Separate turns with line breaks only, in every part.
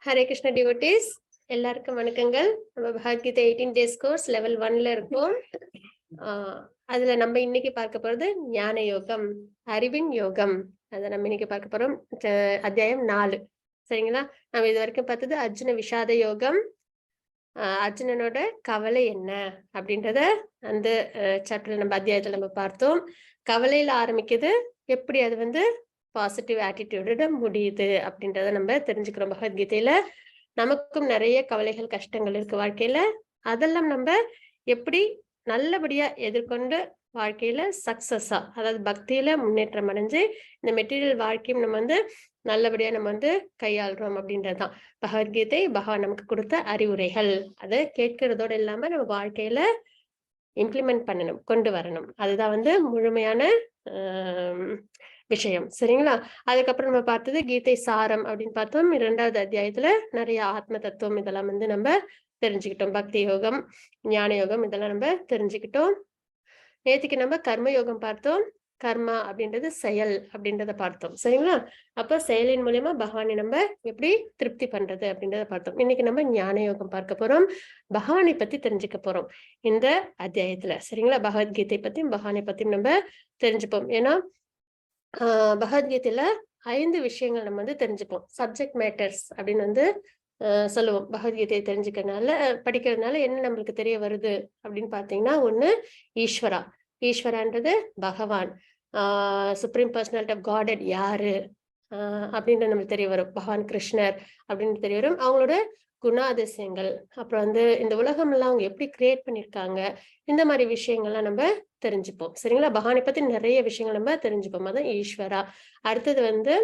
Hare Krishna devotees, எல்லாருக்கும் வணக்கங்கள். நம்ம பகவத்கீதை 18 டேஸ் கோர்ஸ் லெவல் 1ல இருக்கோம். அதுல நம்ம இன்னைக்கு பார்க்க போறது ஞான யோகம், அறிவின் யோகம். அதை நம்ம இன்னைக்கு பார்க்க போறோம். அத்தியாயம் 4. சரிங்களா? நம்ம இது வரைக்கும் பார்த்தது அர்ஜுன விஷாத யோகம். அர்ஜுனனோட கவலை என்ன அப்படின்றத அந்த சாப்டர்ல நம்ம அத்தியாயத்துல நம்ம பார்த்தோம். கவலையில ஆரம்பிக்குது, எப்படி அது பாசிட்டிவ் ஆட்டிடியூட முடியுது அப்படின்றத நம்ம தெரிஞ்சுக்கிறோம். பகவத்கீதையில நமக்கும் நிறைய கவலைகள் கஷ்டங்கள் இருக்கு வாழ்க்கையில. அதெல்லாம் நம்ம எப்படி நல்லபடியா எதிர்கொண்டு வாழ்க்கையில சக்சஸா, அதாவது பக்தியில முன்னேற்றம் அடைஞ்சு இந்த மெட்டீரியல் வாழ்க்கையும் நம்ம நல்லபடியா நம்ம கையாளுறோம் அப்படின்றதுதான் பகவத்கீதை பகவான் நமக்கு கொடுத்த அறிவுரைகள். அதை கேட்கறதோட இல்லாம நம்ம வாழ்க்கையில இம்ப்ளிமெண்ட் பண்ணணும், கொண்டு வரணும். அதுதான் முழுமையான விஷயம். சரிங்களா? அதுக்கப்புறம் நம்ம பார்த்தது கீதை சாரம் அப்படின்னு பார்த்தோம். 2வது அத்தியாயத்துல நிறைய ஆத்ம தத்துவம் இதெல்லாம் நம்ம தெரிஞ்சுக்கிட்டோம். பக்தி யோகம், ஞான யோகம் இதெல்லாம் நம்ம தெரிஞ்சுக்கிட்டோம். நேற்றுக்கு நம்ம கர்ம யோகம் பார்த்தோம். கர்மா அப்படின்றது செயல் அப்படின்றத பார்த்தோம். சரிங்களா? அப்ப செயலின் மூலியமா பகவானை நம்ம எப்படி திருப்தி பண்றது அப்படின்றத பார்த்தோம். இன்னைக்கு நம்ம ஞான யோகம் பார்க்க போறோம். பகவானை பத்தி தெரிஞ்சுக்க போறோம் இந்த அத்தியாயத்துல. சரிங்களா? பகவத்கீதை பத்தியும் பகவானை பத்தியும் நம்ம தெரிஞ்சுப்போம். ஏன்னா பகவத்கீதையில 5 விஷயங்கள் நம்ம தெரிஞ்சுப்போம். சப்ஜெக்ட் மேட்டர்ஸ் அப்படின்னு சொல்லுவோம். பகவத்கீதையை தெரிஞ்சுக்கிறதுனால படிக்கிறதுனால என்ன நம்மளுக்கு தெரிய வருது அப்படின்னு பாத்தீங்கன்னா, ஒண்ணு ஈஸ்வரா. ஈஸ்வரான்றது பகவான், சுப்ரீம் பர்சனாலிட்டி ஆஃப் காட் யாரு அப்படின்னு நம்மளுக்கு தெரிய வரும். பகவான் கிருஷ்ணர் அப்படின்னு தெரிய வரும். அவங்களோட குணாதிசயங்கள், அப்புறம் இந்த உலகம் எல்லாம் அவங்க எப்படி கிரியேட் பண்ணிருக்காங்க, இந்த மாதிரி விஷயங்கள்லாம் நம்ம தெரிஞ்சுப்போம். சரிங்களா? பகவானை பத்தி நிறைய விஷயங்கள் நம்ம தெரிஞ்சுப்போம். அதான் ஈஸ்வரா. அடுத்தது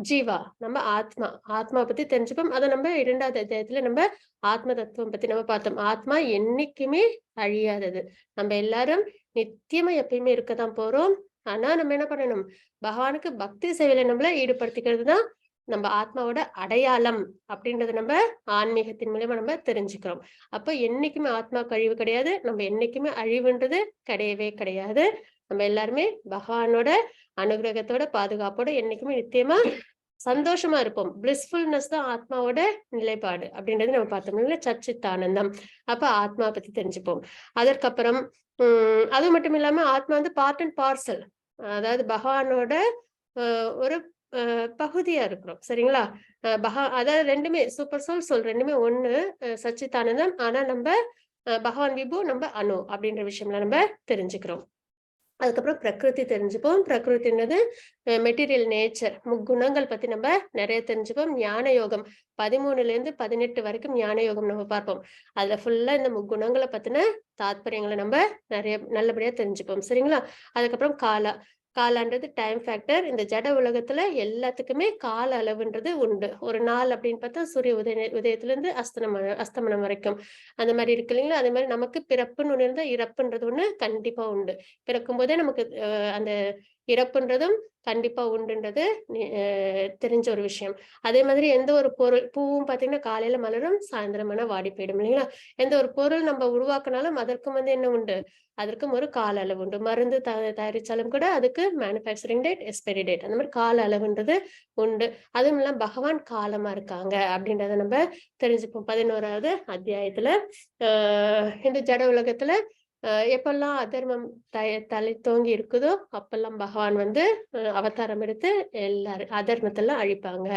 ஜீவா, நம்ம ஆத்மா. ஆத்மா பத்தி தெரிஞ்சுப்போம். அதை நம்ம 2வது அத்தியாயத்துல நம்ம ஆத்ம தத்துவம் பத்தி நம்ம பார்த்தோம். ஆத்மா என்னைக்குமே அழியாதது. நம்ம எல்லாரும் நித்தியமா எப்பயுமே இருக்கதான் போறோம். ஆனா நம்ம என்ன பண்ணணும்? பகவானுக்கு பக்தி சேவையில நம்மள ஈடுபடுத்திக்கிறது தான் நம்ம ஆத்மாவோட அடையாளம் அப்படின்றத நம்ம ஆன்மீகத்தின் மூலமா நம்ம தெரிஞ்சுக்கிறோம். அப்ப என்னைக்குமே ஆத்மா கழிவு கிடையாது. நம்ம என்னைக்குமே அழிவுன்றது கிடையவே கிடையாது. நம்ம எல்லாருமே பகவானோட அனுகிரகத்தோட பாதுகாப்போட என்னைக்குமே நித்தியமா சந்தோஷமா இருப்போம். பிளிஸ்ஃபுல்னஸ் தான் ஆத்மாவோட நிலைப்பாடு அப்படின்றது நம்ம பார்த்தோம்ல, சச்சித் ஆனந்தம். அப்ப ஆத்மா பத்தி தெரிஞ்சுப்போம். அதற்கப்புறம் அது மட்டும் இல்லாம ஆத்மா பார்ட் அண்ட் பார்சல், அதாவது பகவானோட ஒரு பகுதியா இருக்கிறோம். சரிங்களா? அதாவது ரெண்டுமே சூப்பர் சோல் ரெண்டுமே ஒண்ணு, சச்சிதானந்தம். ஆனா நம்ம பகவான் விபு, நம்ம அணு அப்படின்ற விஷயம்லாம் நம்ம தெரிஞ்சுக்கிறோம். அதுக்கப்புறம் பிரகிருதி தெரிஞ்சுப்போம். பிரகிருதின்றது மெட்டீரியல் நேச்சர், முக்குணங்கள் பத்தி நம்ம நிறைய தெரிஞ்சுப்போம். ஞான யோகம் 13ல இருந்து 18 வரைக்கும் ஞான யோகம் நம்ம பார்ப்போம். அதுல ஃபுல்லா இந்த முக்குணங்களை பத்தின தாத்பரியங்களை நம்ம நிறைய நல்லபடியா தெரிஞ்சுப்போம். சரிங்களா? அதுக்கப்புறம் காலா. காலான்றது டைம் ஃபேக்டர். இந்த ஜட உலகத்துல எல்லாத்துக்குமே கால அளவுன்றது உண்டு. ஒரு நாள் அப்படின்னு பார்த்தா சூரிய உதயத்துல இருந்து அஸ்தமனம் வரைக்கும் அந்த மாதிரி இருக்கு இல்லைங்களா? அதே மாதிரி நமக்கு பிறப்புன்னு ஒண்ணு இருந்தா இறப்புன்றது ஒண்ணு கண்டிப்பா உண்டு. பிறக்கும் போதே நமக்கு அந்த இறப்புன்றதும் கண்டிப்பா உண்டுன்றது தெரிஞ்ச ஒரு விஷயம். அதே மாதிரி எந்த ஒரு பொருள், பூவும் பாத்தீங்கன்னா காலையில மலரும், சாயந்தரமான வாடி போயிடும் இல்லைங்களா? எந்த ஒரு பொருள் நம்ம உருவாக்குனாலும் அதற்கும் என்ன உண்டு? அதற்கும் ஒரு கால அளவு உண்டு. மருந்து தயாரிச்சாலும் கூட அதுக்கு மேனுபேக்சரிங் டேட், எக்ஸ்பைரி டேட், அந்த மாதிரி கால அளவுன்றது உண்டு. அதுவும் இல்லாம பகவான் காலமா இருக்காங்க அப்படின்றத நம்ம தெரிஞ்சுப்போம். 11வது அத்தியாயத்துல இந்த ஜட உலகத்துல எப்பெல்லாம் அதர்மம் தலை தோங்கி இருக்குதோ அப்பெல்லாம் பகவான் அவதாரம் எடுத்து எல்லாரும் அதர்மத்தெல்லாம் அழிப்பாங்க.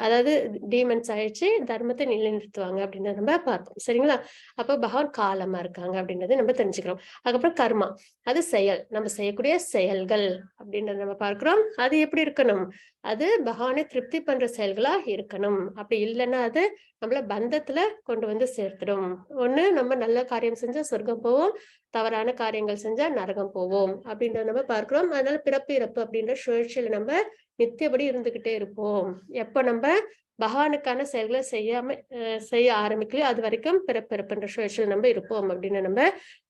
அதாவது டீமன்ஸ் அழிச்சு தர்மத்தை நிலைநிறுத்துவாங்க அப்படின்றத நம்ம பார்த்தோம். சரிங்களா? அப்ப பகவான் காலமா இருக்காங்க அப்படின்றத நம்ம தெரிஞ்சுக்கிறோம். அதுக்கப்புறம் கர்மா, அது செயல், நம்ம செய்யக்கூடிய செயல்கள் அப்படின்றத நம்ம பார்க்கிறோம். அது எப்படி இருக்கணும்? அது பகவானை திருப்தி பண்ற செயல்களா இருக்கணும். அப்படி இல்லைன்னா அது நம்மள பந்தத்துல கொண்டு சேர்த்துடும். ஒண்ணு, நம்ம நல்ல காரியம் செஞ்சா சொர்க்கம் போவோம், தவறான காரியங்கள் செஞ்சா நரகம் போவோம் அப்படின்றத நம்ம பார்க்கிறோம். அதனால பிறப்பு இறப்பு அப்படின்ற சுழற்சியில நம்ம நித்தியபடி இருந்துகிட்டே இருப்போம். எப்ப நம்ம பகவானுக்கான செயல்களை செய்ய ஆரம்பிக்கலையோ அது வரைக்கும் பிறப்பிறப்புன்ற சுழற்சியில் நம்ம இருப்போம் அப்படின்னு நம்ம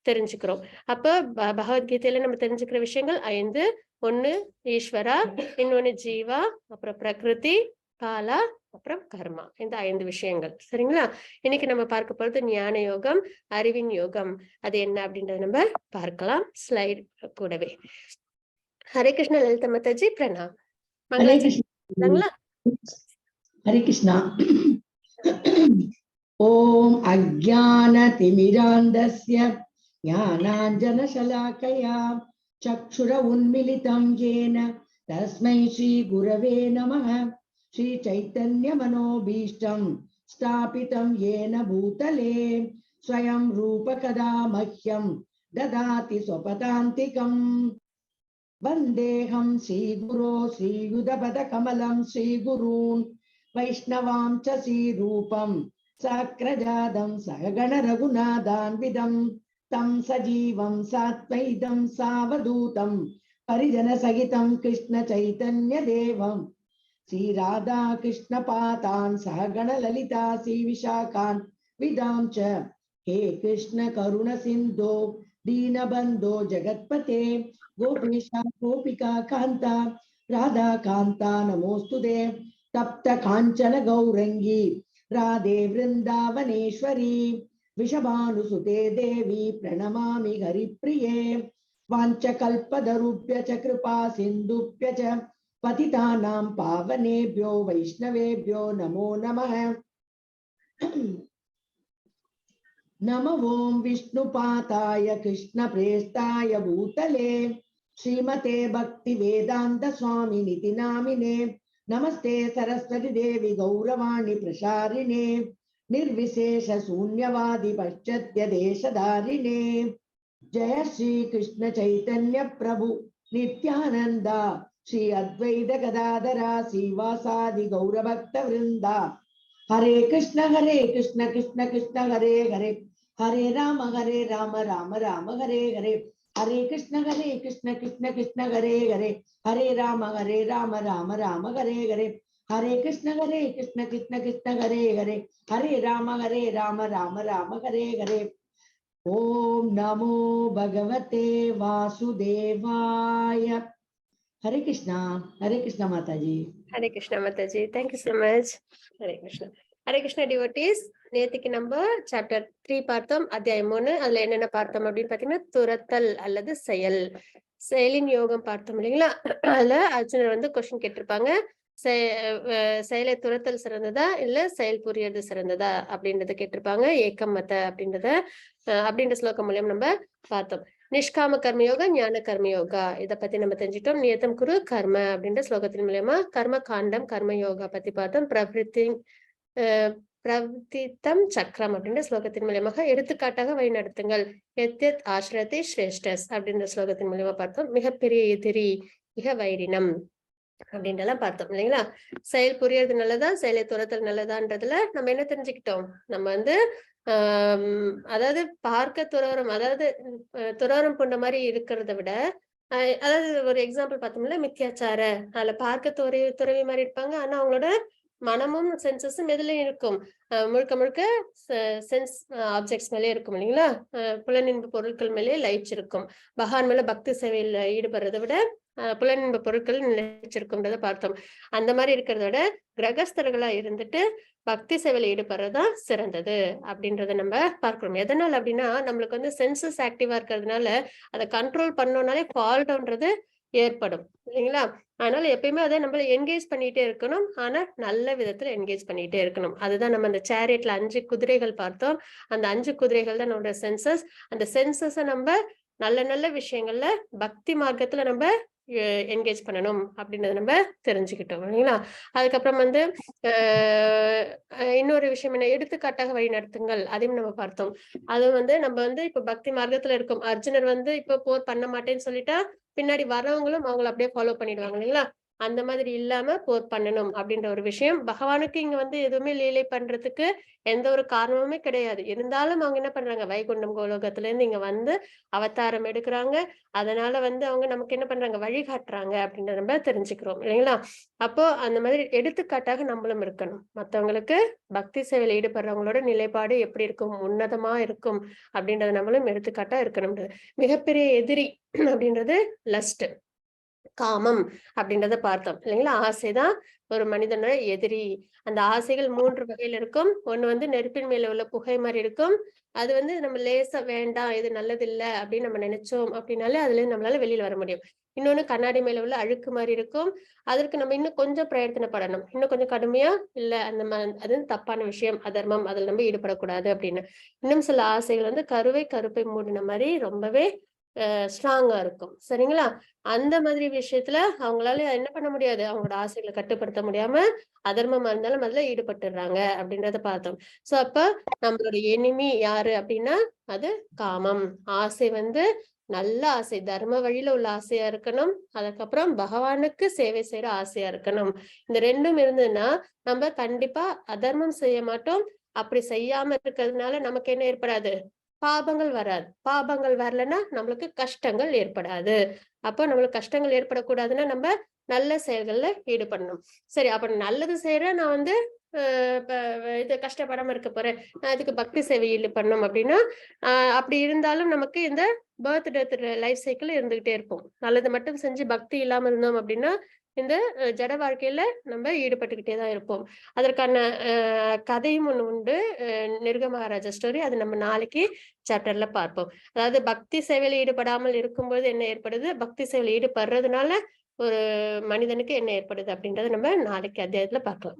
தெரிஞ்சுக்கிறோம். அப்ப பகவத்கீதையில நம்ம தெரிஞ்சுக்கிற விஷயங்கள் 5. ஒண்ணு ஈஸ்வரா, இன்னொன்னு ஜீவா, அப்புறம் பிரகிருதி, காலா, அப்புறம் கர்மா. இந்த 5 விஷயங்கள். சரிங்களா? இன்னைக்கு நம்ம பார்க்க போறது ஞான யோகம், அறிவின் யோகம். அது என்ன அப்படின்றத நம்ம பார்க்கலாம் ஸ்லைட் கூடவே. ஹரே கிருஷ்ண லலிதா மாதாஜி, பிரணாம். மங்களாங்களா?
हरे कृष्णा। ओम अज्ञानतिमिरान्धस्य ज्ञानाञ्जनशलाकया चक्षुर उन्मिलितं येन तस्मै श्रीगुरवे नमः। श्रीचैतन्यमनोभीष्टं स्थापितं येन भूतले स्वयं रूपकदा मह्यं ददाति स्वपदान्तिकम्। वन्देऽहं श्रीगुरो श्रीयुतपदकमलं श्रीगुरून् वैष्णवां च श्रीरूपं साग्रजातं सहगण रघुनाथान्वितं तं सजीवं सात्वैतं सावधूतं परिजनसहितं कृष्ण चैतन्यदेवं श्रीराधा कृष्णपातान् सहगण ललिता श्रीविशाखान् विदां च हे कृष्ण करुण सिन्धो दीनबन्धो जगत्पते गोपेशा गोपिका कान्ता राधा कान्ता नमोस्तुते। तप्त कांचन गौरंगी राधे वृंदावनेश्वरी विषभानुसुते देवी प्रणमामि हरिप्रिये। वाञ्छकल्पतरुभ्य च कृपा सिन्धुभ्य च पतितानां पावनेभ्यो वैष्णवेभ्यो नमो नमः। नमो ओं विष्णुपाताय कृष्णप्रेष्ठाय भूतले श्रीमते भक्तिवेदान्त स्वामिनिति नामिने नमस्ते सरस्वती देवी गौरवाणी प्रसारिणे निर्विशेष शून्यवादी पाश्चात्य देशधारिणे। जय श्री कृष्ण चैतन्य प्रभु नित्यानंद श्री अद्वैत गदाधरा श्रीवासादि गौरभक्त वृंदा। हरे कृष्ण कृष्ण कृष्ण हरे हरे हरे राम राम राम हरे हरे। हरे कृष्ण कृष्ण कृष्ण हरे हरे हरे राम राम राम हरे हरे। हरे कृष्ण कृष्ण कृष्ण हरे हरे हरे राम राम राम हरे हरे। ओम नमो भगवते वासुदेवाय। हरे कृष्णा माता जी।
हरे कृष्णा माता ji, thank you so much. Hare Krishna devotees. நேத்திக்கு நம்ம சாப்டர் 3 பார்த்தோம், அத்தியாயம் 3. அதுல என்னென்ன பார்த்தோம் அப்படின்னு பாத்தீங்கன்னா, துரத்தல் அல்லது செயலின் யோகம் பார்த்தோம் இல்லைங்களா? அதுல அர்ஜுனர் வந்து கொஸ்டின் கேட்டிருப்பாங்க, செயலை துரத்தல் சிறந்ததா இல்ல செயல் புரியறது சிறந்ததா அப்படின்றத கேட்டிருப்பாங்க. ஏக்கம் மத்த அப்படின்ற ஸ்லோகம் மூலியம் நம்ம பார்த்தோம். நிஷ்காம கர்மயோகா ஞான கர்மயோகா இதை பத்தி நம்ம தெரிஞ்சுட்டோம். நியத்தம் குரு கர்ம அப்படின்ற ஸ்லோகத்தின் மூலியமா கர்ம காண்டம் கர்ம யோகா பத்தி பார்த்தோம். பிரவர்த்தித்தம் சக்கரம் அப்படின்ற ஸ்லோகத்தின் மூலியமாக எடுத்துக்காட்டாக வழிநடத்துங்கள். எத்யத் ஆசிரத்தை ஸ்ரேஷ்டஸ் அப்படின்ற ஸ்லோகத்தின் மூலியமா பார்த்தோம். மிகப்பெரிய எதிரி மிக வைரினம் அப்படின்றலாம் பார்த்தோம் இல்லைங்களா? செயல் புரியறது நல்லதா செயலை துரத்தல் நல்லதான்றதுல நம்ம என்ன தெரிஞ்சுக்கிட்டோம்? நம்ம வந்து அதாவது பார்க்க துறவரம், அதாவது துறவரம் போன்ற மாதிரி இருக்கிறத விட, அதாவது ஒரு எக்ஸாம்பிள் பார்த்தோம்ல, மித்தியாச்சார அதுல பார்க்க துறவி மாதிரி இருப்பாங்க, ஆனா அவங்களோட மனமும் சென்சஸும் எதுலயும் இருக்கும், முழுக்க முழுக்க சென்ஸ் ஆப்ஜெக்ட்ஸ் மேலே இருக்கும் இல்லைங்களா? புலனின்பு பொருட்கள் மேலே லயிச்சு இருக்கும். பகவான் மேல பக்தி சேவையில் ஈடுபடுறதை விட புலனின்பு பொருட்கள் நிலைச்சிருக்கும்ன்றத பார்த்தோம். அந்த மாதிரி இருக்கிறத விட கிரகஸ்தர்களா இருந்துட்டு பக்தி சேவையில் ஈடுபடுறதுதான் சிறந்தது அப்படின்றத நம்ம பார்க்கிறோம். எதனால அப்படின்னா, நம்மளுக்கு வந்து சென்சஸ் ஆக்டிவா இருக்கிறதுனால அதை கண்ட்ரோல் பண்ணோம்னாலே ஃபால் டவுன்றது ஏற்படும் இல்லைங்களா? அதனால எப்பயுமே அதை நம்ம என்கேஜ் பண்ணிட்டே இருக்கணும், ஆனா நல்ல விதத்துல என்கேஜ் பண்ணிட்டே இருக்கணும். அதுதான் நம்ம அந்த சேரியட்ல 5 குதிரைகள் பார்த்தோம். அந்த 5 குதிரைகள் தான் நம்மளோட சென்சஸ். அந்த சென்சஸை நம்ம நல்ல நல்ல விஷயங்கள்ல பக்தி மார்க்கத்துல நம்ம என்கேஜ் பண்ணணும் அப்படின்றத நம்ம தெரிஞ்சுக்கிட்டோம் இல்லைங்களா? அதுக்கப்புறம் வந்து இன்னொரு விஷயம் என்ன, எடுத்துக்காட்டாக வழி நடத்துங்கள், அதையும் நம்ம பார்த்தோம். அது வந்து நம்ம வந்து இப்ப பக்தி மார்க்கத்துல இருக்கோம். அர்ஜுனர் வந்து இப்ப போர் பண்ண மாட்டேன்னு சொல்லிட்டா பின்னாடி வரவங்களும் அவங்களை அப்படியே ஃபாலோ பண்ணிடுவாங்க இல்லைங்களா? அந்த மாதிரி இல்லாம போர் பண்ணணும் அப்படின்ற ஒரு விஷயம். பகவானுக்கு இங்க வந்து எதுவுமே லீலை பண்றதுக்கு எந்த ஒரு காரணமுமே கிடையாது. இருந்தாலும் அவங்க என்ன பண்றாங்க, வைகுண்டம் கோலோகத்துல இருந்து இங்க வந்து அவதாரம் எடுக்கிறாங்க. அதனால வந்து அவங்க நமக்கு என்ன பண்றாங்க, வழிகாட்டுறாங்க அப்படின்றத நம்ம தெரிஞ்சுக்கிறோம் இல்லைங்களா? அப்போ அந்த மாதிரி எடுத்துக்காட்டாக நம்மளும் இருக்கணும். மற்றவங்களுக்கு பக்தி சேவையில் ஈடுபடுறவங்களோட நிலைப்பாடு எப்படி இருக்கும், உன்னதமா இருக்கும் அப்படின்றத நம்மளும் எடுத்துக்காட்டா இருக்கணும். மிகப்பெரிய எதிரி அப்படின்றது லஸ்ட், காமம் அப்படின்றத பார்த்தோம் இல்லைங்களா. ஆசைதான் ஒரு மனிதனோட எதிரி. அந்த ஆசைகள் 3 வகையில இருக்கும். ஒண்ணு வந்து நெருப்பின் மேல உள்ள புகை மாதிரி இருக்கும். அது வந்து நம்ம லேசா வேண்டாம், இது நல்லது இல்ல அப்படின்னு நம்ம நினைச்சோம் அப்படின்னாலே அதுல இருந்து நம்மளால வெளியில வர முடியும். இன்னொன்னு கண்ணாடி மேல உள்ள அழுக்கு மாதிரி இருக்கும். அதற்கு நம்ம இன்னும் கொஞ்சம் பிரயத்தனப்படணும். இன்னும் கொஞ்சம் கடுமையா இல்ல அது வந்து தப்பான விஷயம், அதர்மம், அதுல நம்ம ஈடுபடக்கூடாது அப்படின்னு. இன்னும் சில ஆசைகள் வந்து கருப்பை மூடின மாதிரி ரொம்பவே ஸ்ட்ராங்கா இருக்கும். சரிங்களா? அந்த மாதிரி விஷயத்துல அவங்களால என்ன பண்ண முடியாது. அவங்களோட ஆசைகளை கட்டுப்படுத்த முடியாம அதர்மமா இருந்தாலும் அதுல ஈடுபட்டுடுறாங்க அப்படின்றத பார்த்தோம். சோ அப்ப நம்மளோட எனிமி யாரு அப்படின்னா அது காமம். ஆசை வந்து நல்ல ஆசை, தர்ம வழியில உள்ள ஆசையா இருக்கணும். அதுக்கப்புறம் பகவானுக்கு சேவை செய்யற ஆசையா இருக்கணும். இந்த 2ம் இருந்ததுன்னா நம்ம கண்டிப்பா அதர்மம் செய்ய மாட்டோம். அப்படி செய்யாம இருக்கிறதுனால நமக்கு என்ன ஏற்படாது, பாபங்கள் வராது. பாபங்கள் வரலன்னா நம்மளுக்கு கஷ்டங்கள் ஏற்படாது. அப்போ நம்மளுக்கு கஷ்டங்கள் ஏற்படக்கூடாதுன்னா நம்ம நல்ல செயல்கள்ல ஈடுபடணும். சரி, அப்ப நல்லது செய்யறேன், நான் வந்து இது கஷ்டப்படாம இருக்க போறேன், நான் இதுக்கு பக்தி சேவை ஈடுபடணும் அப்படின்னா அப்படி இருந்தாலும் நமக்கு இந்த பர்த் டெத் லைஃப் சைக்கிள் இருந்துகிட்டே இருக்கும். நல்லது மட்டும் செஞ்சு பக்தி இல்லாம இருந்தோம் அப்படின்னா இந்த ஜட வாழ்க்கையில நம்ம ஈடுபட்டுக்கிட்டே தான் இருப்போம். அதற்கான கதையும் ஒண்ணு உண்டு. நிருக மகாராஜா ஸ்டோரி. அது நம்ம நாளைக்கு சாப்டர்ல பார்ப்போம். அதாவது பக்தி சேவையில ஈடுபடாமல் இருக்கும்போது என்ன ஏற்படுது, பக்தி சேவையில ஈடுபடுறதுனால ஒரு மனிதனுக்கு என்ன ஏற்படுது அப்படின்றத நம்ம நாளைக்கு அத்தியாயத்துல பார்க்கலாம்.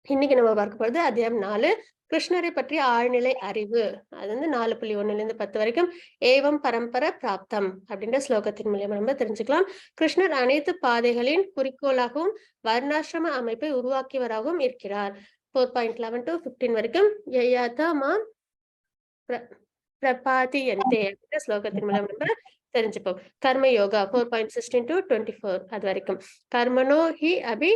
இன்னைக்கு நம்ம பார்க்க போறது அத்தியாயம் 4, கிருஷ்ணரை பற்றிய ஆழ்நிலை அறிவு. அது வந்து 4.1 10 வரைக்கும். ஏவம் பரம்பர பிராப்தம் அப்படின்ற ஸ்லோகத்தின் மூலியமா நம்ம தெரிஞ்சுக்கலாம். கிருஷ்ணர் அனைத்து பாதைகளின் குறிக்கோளாகவும் வர்ணாசிரம அமைப்பை உருவாக்கியவராகவும் இருக்கிறார். 4.11 to 15 வரைக்கும். யயாதா மாம் பிரபாதியந்தே அப்படின்ற ஸ்லோகத்தின் மூலம் நம்ம தெரிஞ்சுப்போம். கர்ம யோகா 4.16 to 24 அது வரைக்கும். கர்மனோ ஹி அபி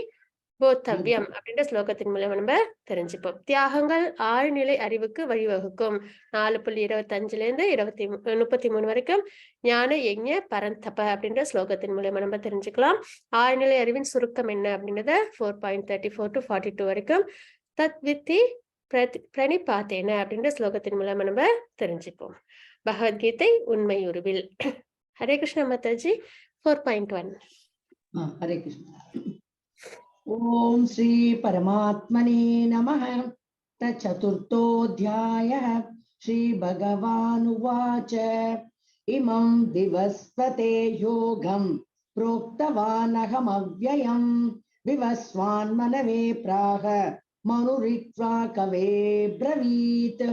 போத்தவ்யம் அப்படின்ற ஸ்லோகத்தின் மூலம் நம்ம தெரிஞ்சுப்போம். தியாகங்கள் ஆழ்நிலை அறிவுக்கு வழிவகுக்கும். 4.25 to 33 வரைக்கும். ஞான யஜ்ஞ பரந்தப அப்படின்ற ஸ்லோகத்தின் மூலமா நம்ம தெரிஞ்சுக்கலாம். ஆழ்நிலை அறிவின் சுருக்கம் என்ன அப்படின்றத 4.34 to 42 வரைக்கும். தத் வித்தி பிரணிபாத்தேன அப்படின்ற ஸ்லோகத்தின் மூலமா நம்ம தெரிஞ்சுப்போம். பகவத்கீதை உண்மை உருவில். ஹரே கிருஷ்ண மாதாஜி. 4.1.
ஹரே கிருஷ்ண. ஓம் ஸ்ரீ பரமாத்மனே நமः. சதுர்த்தோऽध्यायः. ஸ்ரீ பகவானுவாச்ச இமம் திவஸ்வதே யோகம் प्रोक्तवानहमव्ययम् विवस्वान् मनवे प्राह मनुरिक्त्वा कवे ब्रवीत्.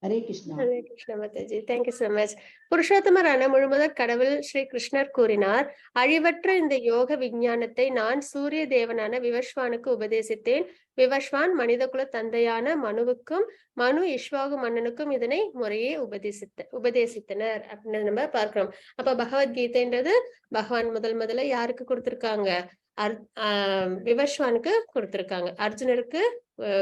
ஹரே கிருஷ்ணா.
ஹரே கிருஷ்ண மாதாஜி. Thank you so much. புருஷோத்தமரான முழுமுதற் கடவுள் ஸ்ரீ கிருஷ்ணர் கூறினார், அழிவற்ற இந்த யோக விஞ்ஞானத்தை நான் சூரிய தேவனான விவஸ்வானுக்கு உபதேசித்தேன். விவஸ்வான் மனிதகுல தந்தையான மனுவுக்கும் மனு இஷ்வாகு மன்னனுக்கும் இதனை முறையே உபதேசித்தனர் அப்படின்னு நம்ம பார்க்கிறோம். அப்ப பகவத்கீதைன்றது பகவான் முதல்ல யாருக்கு கொடுத்திருக்காங்க, விவஸ்வானுக்கு கொடுத்திருக்காங்க. அர்ஜுனருக்கு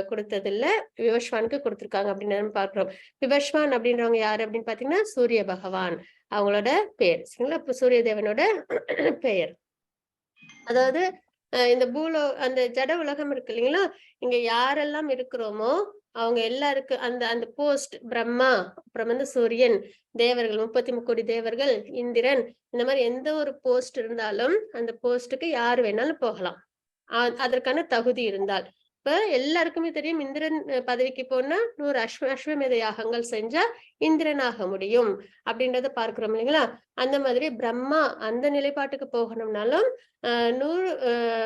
கொடுத்தது இல்ல, விவஸ்வானுக்கு கொடுத்திருக்காங்க அப்படின்னு நம்ம பார்க்கிறோம். விவஸ்வான் அப்படின்றவங்க யாரு அப்படின்னு பாத்தீங்கன்னா சூரிய பகவான், அவங்களோட பெயர். சரிங்களா? இப்ப சூரிய தேவனோட பெயர். அதாவது இந்த அந்த ஜட உலகம் இருக்கு இல்லைங்களா, இங்க யாரெல்லாம் இருக்கிறோமோ அவங்க எல்லாருக்கும் அந்த போஸ்ட் பிரம்மா, அப்புறம் வந்து சூரியன், தேவர்கள் 33 கோடி தேவர்கள், இந்திரன், இந்த மாதிரி எந்த ஒரு போஸ்ட் இருந்தாலும் அந்த போஸ்டுக்கு யாரு வேணாலும் போகலாம், அதற்கான தகுதி இருந்தால். இப்ப எல்லாருக்குமே தெரியும், இந்திரன் பதவிக்கு போனா 100 அஸ்வமேத யாகங்கள் செஞ்சா இந்திரன் ஆக முடியும் அப்படின்றத பார்க்கிறோம் இல்லைங்களா. அந்த மாதிரி பிரம்மா அந்த நிலைப்பாட்டுக்கு போகணும்னாலும் 100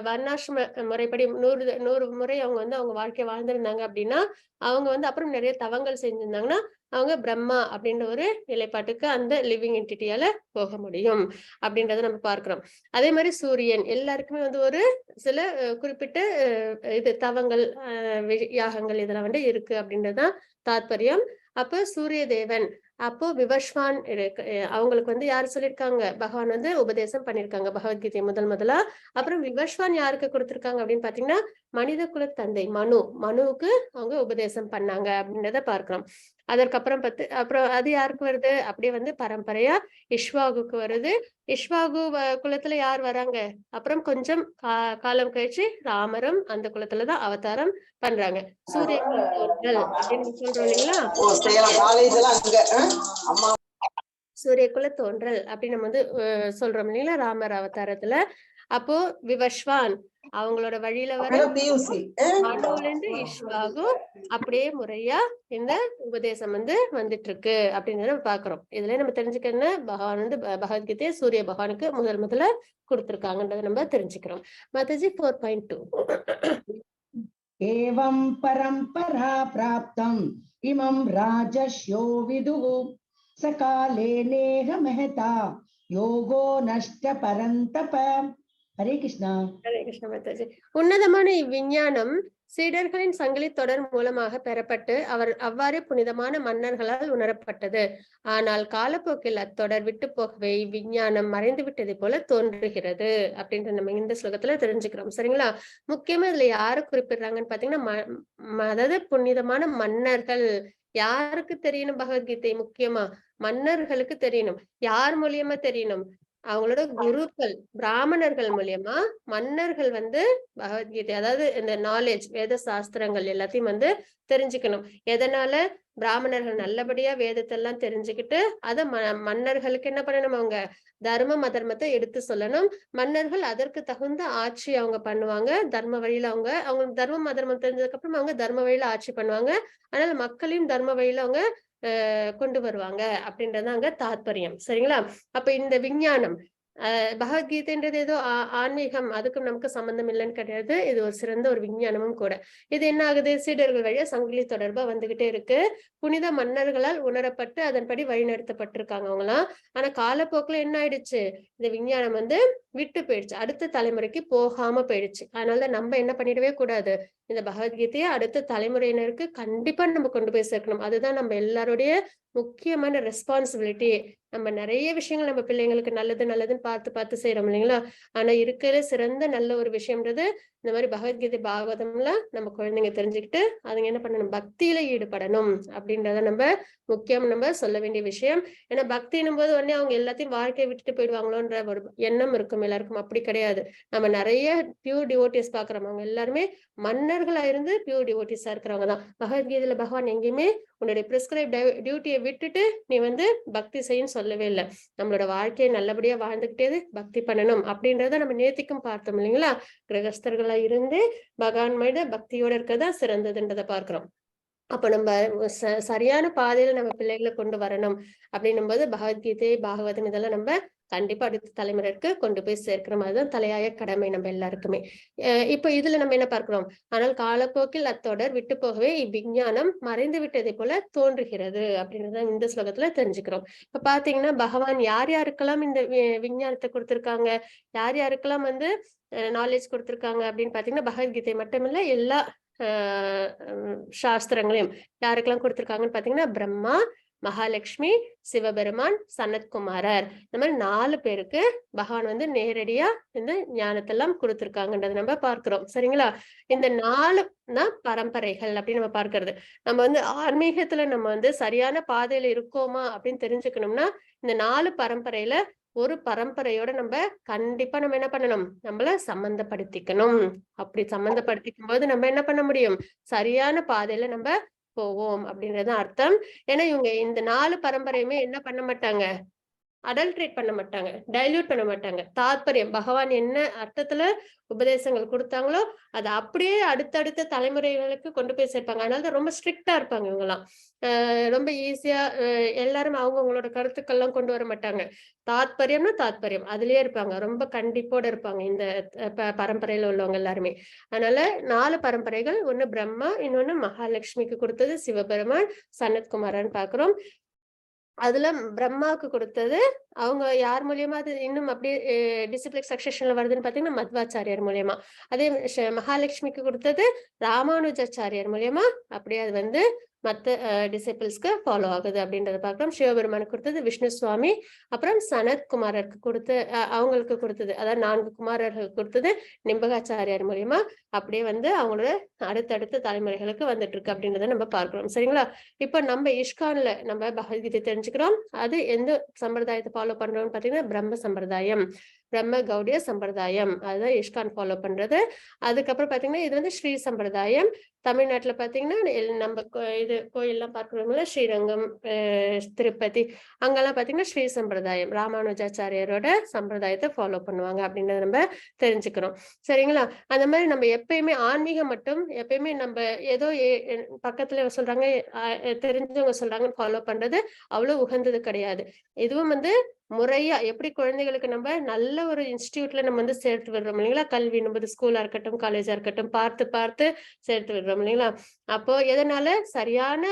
வர்ணாசிரம முறைப்படி 100 முறை அவங்க வந்து அவங்க வாழ்க்கை வாழ்ந்திருந்தாங்க அப்படின்னா, அவங்க வந்து அப்புறம் நிறைய தவங்கள் செஞ்சிருந்தாங்கன்னா அவங்க பிரம்மா அப்படின்ற ஒரு நிலைப்பாட்டுக்கு அந்த லிவிங் என்டிட்டியால போக முடியும் அப்படின்றத நம்ம பார்க்கிறோம். அதே மாதிரி சூரியன் எல்லாருக்குமே வந்து ஒரு சில குறிப்பிட்ட இது தவங்கள், யாகங்கள் இதெல்லாம் வந்து இருக்கு அப்படின்றதுதான் தாத்பரியம். அப்ப சூரிய தேவன், அப்போ விவஸ்வான் அவங்களுக்கு வந்து யாரு சொல்லியிருக்காங்க, பகவான் வந்து உபதேசம் பண்ணிருக்காங்க பகவத்கீதை முதலா. அப்புறம் விவஸ்வான் யாருக்கு கொடுத்திருக்காங்க அப்படின்னு பாத்தீங்கன்னா மனித குல தந்தை மனுவுக்கு அவங்க உபதேசம் பண்ணாங்க அப்படின்றத பார்க்கிறோம். அதற்கப்புறம் அப்புறம் அது யாருக்கு வருது, அப்படியே வந்து பரம்பரையா இஷ்வாகுக்கு வருது. இஷ்வாகு குலத்துல யார் வராங்க, அப்புறம் கொஞ்சம் காலம் கழிச்சு ராமரும் அந்த குலத்துலதான் அவதாரம் பண்றாங்க. சூரிய அப்படின்னு சொல்றோம் இல்லைங்களா. சூரியகுல தோன்றல் அப்படின்னு நம்ம வந்து சொல்றோம் இல்லைங்களா ராமர் அவதாரத்துல. அப்போ விவஸ்வான் அவங்களோட வழியில வர மனுல இருந்து இஷ்வாகு அப்படியே முறையா இந்த உபதேசம் வந்து வந்துட்டு இருக்கு அப்படின்றத நம்ம பாக்குறோம். இதுல நம்ம தெரிஞ்சுக்கணும்னா பகவான் வந்து பகவத்கீதையை சூரிய பகவானுக்கு முதல்ல கொடுத்திருக்காங்கன்றத நம்ம தெரிஞ்சுக்கிறோம். மாதாஜி 4.2
एवं परंपरा प्राप्तम इमं राजस्यो विदुः सकाले नेह महता योगो नष्ट परंतप. हरे कृष्णा.
ஹரே கிருஷ்ண மாதாஜி. உன்னதமான இவ்விஞ்ஞானம் சீடர்களின் சங்கிலி தொடர் மூலமாக பெறப்பட்டு அவ்வாறே புனிதமான மன்னர்களால் உணரப்பட்டது. ஆனால் காலப்போக்கில் அத்தொடர் விட்டு போகவே இவ்விஞ்ஞானம் மறைந்து விட்டதை போல தோன்றுகிறது அப்படின்ற நம்ம இந்த ஸ்லோகத்துல தெரிஞ்சுக்கிறோம். சரிங்களா? முக்கியமா இதுல யாரு குறிப்பிடுறாங்கன்னு பாத்தீங்கன்னா அதாவது புனிதமான மன்னர்கள். யாருக்கு தெரியணும் பகவத்கீதை? முக்கியமா மன்னர்களுக்கு தெரியணும். யார் மூலியமா தெரியணும்? அவங்களோட குருக்கள் பிராமணர்கள் மூலியமா மன்னர்கள் வந்து பகவத்கீதை அதாவது இந்த நாலேஜ் வேத சாஸ்திரங்கள் எல்லாத்தையும் வந்து தெரிஞ்சுக்கணும். எதனால? பிராமணர்கள் நல்லபடியா வேதத்தை எல்லாம் தெரிஞ்சுக்கிட்டு அத மன்னர்களுக்கு என்ன பண்ணணும்? அவங்க தர்மம் அதர்மத்தை எடுத்து சொல்லணும். மன்னர்கள் அதற்கு தகுந்த ஆட்சி அவங்க பண்ணுவாங்க. தர்ம வழியில அவங்க தர்மம் அதர்மம் தெரிஞ்சதுக்கு அப்புறம் அவங்க தர்ம வழியில ஆட்சி பண்ணுவாங்க. அதனால மக்களையும் தர்ம வழியில அவங்க கொண்டு வருவாங்க அப்படின்றது அங்க தாத்பரியம். சரிங்களா? அப்ப இந்த விஞ்ஞானம் பகவத்கீதைன்றது ஏதோ ஆன்மீகம் அதுக்கும் நமக்கு சம்பந்தம் இல்லைன்னு கிடையாது. இது ஒரு சிறந்த ஒரு விஞ்ஞானமும் கூட. இது என்ன ஆகுது? சீடர்கள் வழியா சங்கிலி தொடர்பா வந்துகிட்டே இருக்கு. புனித மன்னர்களால் உணரப்பட்டு அதன்படி வழிநடத்தப்பட்டிருக்காங்க அவங்களாம். ஆனா காலப்போக்குல என்ன ஆயிடுச்சு? இந்த விஞ்ஞானம் வந்து விட்டு போயிடுச்சு. அடுத்த தலைமுறைக்கு போகாம போயிடுச்சு. அதனால நம்ம என்ன பண்ணிடவே கூடாது? இந்த பகவத்கீதையை அடுத்த தலைமுறையினருக்கு கண்டிப்பா நம்ம கொண்டு போய் சேர்க்கணும். அதுதான் நம்ம எல்லாருடைய முக்கியமான ரெஸ்பான்சிபிலிட்டி. நம்ம நிறைய விஷயங்கள் நம்ம பிள்ளைங்களுக்கு நல்லதுன்னு பார்த்து செய்யறோம் இல்லைங்களா? ஆனா இருக்கிற சிறந்த நல்ல ஒரு விஷயம்ன்றது இந்த மாதிரி பகவத்கீதை பாகவதம்ல நம்ம குழந்தைங்க தெரிஞ்சுக்கிட்டு அதுங்க என்ன பண்ணணும்? பக்தியில ஈடுபடணும் அப்படின்றத நம்ம சொல்ல வேண்டிய விஷயம். ஏன்னா பக்தினும் போது உடனே அவங்க எல்லாத்தையும் வாழ்க்கையை விட்டுட்டு போயிடுவாங்களோன்ற ஒரு எண்ணம் இருக்கும் எல்லாருக்கும். அப்படி கிடையாது. நம்ம நிறைய பியூர் டிவோட்டிஸ் பாக்குறோம். அவங்க எல்லாருமே மன்னர்களா இருந்து பியூர் டிவோட்டிஸா இருக்கிறவங்க தான். பகவத்கீதையில பகவான் எங்கேயுமே உன்னுடைய பிரிஸ்கிரைப் டியூட்டியை விட்டுட்டு நீ வந்து பக்தி செய்யன்னு சொல்லவே இல்லை. நம்மளோட வாழ்க்கையை நல்லபடியா வாழ்ந்துகிட்டே பக்தி பண்ணணும் அப்படின்றத நம்ம நேத்திக்கும் பார்த்தோம் இல்லைங்களா? கிரகஸ்தர்களா இருந்து பகவான் மீது பக்தியோட இருக்கதா சிறந்ததுன்றதை பார்க்கிறோம். அப்ப நம்ம சரியான பாதையில நம்ம பிள்ளைகளை கொண்டு வரணும் அப்படின்னும் போது பகவத்கீதை பாகவதம் இதெல்லாம் நம்ம கண்டிப்பா அடுத்த தலைமுறைக்கு கொண்டு போய் சேர்க்கிற மாதிரிதான் தலையாய கடமை நம்ம எல்லாருக்குமே. இப்ப இதுல நம்ம என்ன பார்க்கிறோம்? ஆனால் காலப்போக்கில் அத்தொடர் விட்டு போகவே இவ்விஞ்ஞானம் மறைந்து விட்டதை போல தோன்றுகிறது அப்படின்றத இந்த ஸ்லோகத்துல தெரிஞ்சுக்கிறோம். இப்ப பாத்தீங்கன்னா பகவான் யார் யாருக்கெல்லாம் இந்த விஞ்ஞானத்தை கொடுத்திருக்காங்க, யார் யாருக்கெல்லாம் வந்து நாலேஜ் கொடுத்திருக்காங்க அப்படின்னு பாத்தீங்கன்னா பகவத்கீதை மட்டுமில்ல எல்லா சாஸ்திரங்களையும் யாருக்கெல்லாம் கொடுத்திருக்காங்கன்னு பாத்தீங்கன்னா பிரம்மா, மகாலட்சுமி, சிவபெருமான், சனத்குமாரர், இந்த மாதிரி 4 பேருக்கு பகவான் வந்து நேரடியா இந்த ஞானத்தெல்லாம் கொடுத்திருக்காங்கன்றதை நம்ம பார்க்கிறோம். சரிங்களா? இந்த 4 பரம்பரைகள் அப்படின்னு நம்ம பார்க்கிறது. நம்ம வந்து ஆன்மீகத்துல நம்ம வந்து சரியான பாதையில இருக்கோமா அப்படின்னு தெரிஞ்சுக்கணும்னா இந்த 4 பரம்பரையில ஒரு பரம்பரையோட நம்ம கண்டிப்பா நம்ம என்ன பண்ணணும்? நம்மள சம்பந்தப்படுத்திக்கணும். அப்படி சம்பந்தப்படுத்திக்கும் போது நம்ம என்ன பண்ண முடியும்? சரியான பாதையில நம்ம போவோம் அப்படின்றது அர்த்தம். ஏன்னா இவங்க இந்த 4 பரம்பரையுமே என்ன பண்ண மாட்டாங்க? அடல்ட்ரேட் பண்ண மாட்டாங்க, டைல்யூட் பண்ண மாட்டாங்க. தாத்பரியம் பகவான் என்ன அர்த்தத்துல உபதேசங்கள் கொடுத்தாங்களோ அதை அப்படியே அடுத்தடுத்த தலைமுறைகளுக்கு கொண்டு போய் சேர்ப்பாங்க. அதனாலதான் ரொம்ப ஸ்ட்ரிக்டா இருப்பாங்க இவங்கெல்லாம். ரொம்ப ஈஸியா எல்லாரும் அவங்களோட கருத்துக்கள்லாம் கொண்டு வர மாட்டாங்க. தாத்பரியம்னா தாத்பரியம் அதுலயே இருப்பாங்க. ரொம்ப கண்டிப்போட இருப்பாங்க இந்த பரம்பரையில உள்ளவங்க எல்லாருமே. அதனால 4 பரம்பரைகள், ஒண்ணு பிரம்மா, இன்னொன்னு மகாலட்சுமிக்கு கொடுத்தது சிவபெருமான், சனத்குமாரன் பாக்குறோம். அதுல பிரம்மாவுக்கு கொடுத்தது அவங்க யார் மூலியமா அது இன்னும் அப்படியே டிசிப்ளிக் சக்சஷன்ல வருதுன்னு பாத்தீங்கன்னா மத்வாச்சாரியார் மூலியமா. அதே மகாலட்சுமிக்கு கொடுத்தது ராமானுஜாச்சாரியார் மூலியமா அப்படியே அது வந்து மற்ற டிசிபிள்ஸ்க்கு ஃபாலோ ஆகுது அப்படின்றத பார்க்கிறோம். சிவபெருமானுக்கு கொடுத்தது விஷ்ணு சுவாமி, அப்புறம் சனத்குமாரருக்கு கொடுத்து அவங்களுக்கு கொடுத்தது அதாவது 4 குமாரர்களுக்கு கொடுத்தது நிம்பகாச்சாரியார் மூலியமா அப்படியே வந்து அவங்களோட அடுத்தடுத்த தலைமுறைகளுக்கு வந்துட்டு இருக்கு அப்படின்றத நம்ம பார்க்கிறோம். சரிங்களா? இப்ப நம்ம இஷ்கான்ல நம்ம பகவத்கீதை தெரிஞ்சுக்கிறோம். அது எந்த சம்பிரதாயத்தை ஃபாலோ பண்றோம்னு பாத்தீங்கன்னா பிரம்ம சம்பிரதாயம், பிரம்ம கௌடிய சம்பிரதாயம், அதுதான் இஷ்கான் ஃபாலோ பண்றது. அதுக்கப்புறம் பாத்தீங்கன்னா இது வந்து ஸ்ரீ சம்பிரதாயம். தமிழ்நாட்டுல பாத்தீங்கன்னா நம்ம இது கோயில்லாம் பார்க்கிறோம்ல, ஸ்ரீரங்கம், திருப்பதி, அங்கெல்லாம் பாத்தீங்கன்னா ஸ்ரீ சம்பிரதாயம், ராமானுஜாச்சாரியரோட சம்பிரதாயத்தை ஃபாலோ பண்ணுவாங்க அப்படின்றத நம்ம தெரிஞ்சுக்கிறோம். சரிங்களா? அந்த மாதிரி நம்ம எப்பயுமே ஆன்மீகம் மட்டும் எப்பயுமே நம்ம ஏதோ பக்கத்துல சொல்றாங்க, தெரிஞ்சவங்க சொல்றாங்கன்னு ஃபாலோ பண்றது அவ்வளவு உகந்தது கிடையாது. இதுவும் முறையா எப்படி குழந்தைகளுக்கு நம்ம நல்ல ஒரு இன்ஸ்டிடியூட்ல நம்ம சேர்த்து விடுறோம் இல்லைங்களா? கல்வி நம்ம ஸ்கூலா இருக்கட்டும், காலேஜா இருக்கட்டும், பார்த்து பார்த்து சேர்த்து விடுறோம் இல்லைங்களா? அப்போ எதனால சரியான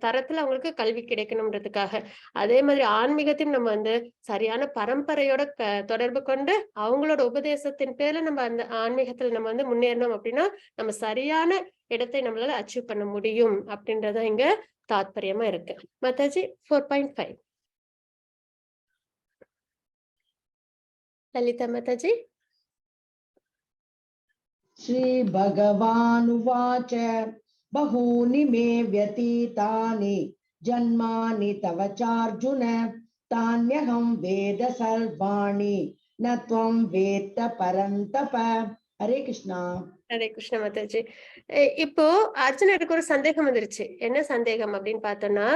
தரத்துல அவங்களுக்கு கல்வி கிடைக்கணும்ன்றதுக்காக. அதே மாதிரி ஆன்மீகத்தையும் நம்ம சரியான பரம்பரையோட தொடர்பு கொண்டு அவங்களோட உபதேசத்தின் பேர்ல நம்ம அந்த ஆன்மீகத்துல நம்ம முன்னேறணும் அப்படின்னா நம்ம சரியான இடத்தை நம்மளால அச்சீவ் பண்ண முடியும் அப்படின்றத இங்க தாத்பரியமா இருக்கு. மாதாஜி 4.5. ललिता माताजी.
श्री भगवानुवाच बहूनि मे व्यतीतानि जन्मानि तव चार्जुन तान्यहं वेद सर्वाणि न त्वं वेत्त परन्तप. हरे कृष्णा.
ஹரே கிருஷ்ண மாதாஜி. இப்போ அர்ஜுனருக்கு ஒரு சந்தேகம் வந்துருச்சு. என்ன சந்தேகம் அப்படின்னு பார்த்தோம்னா,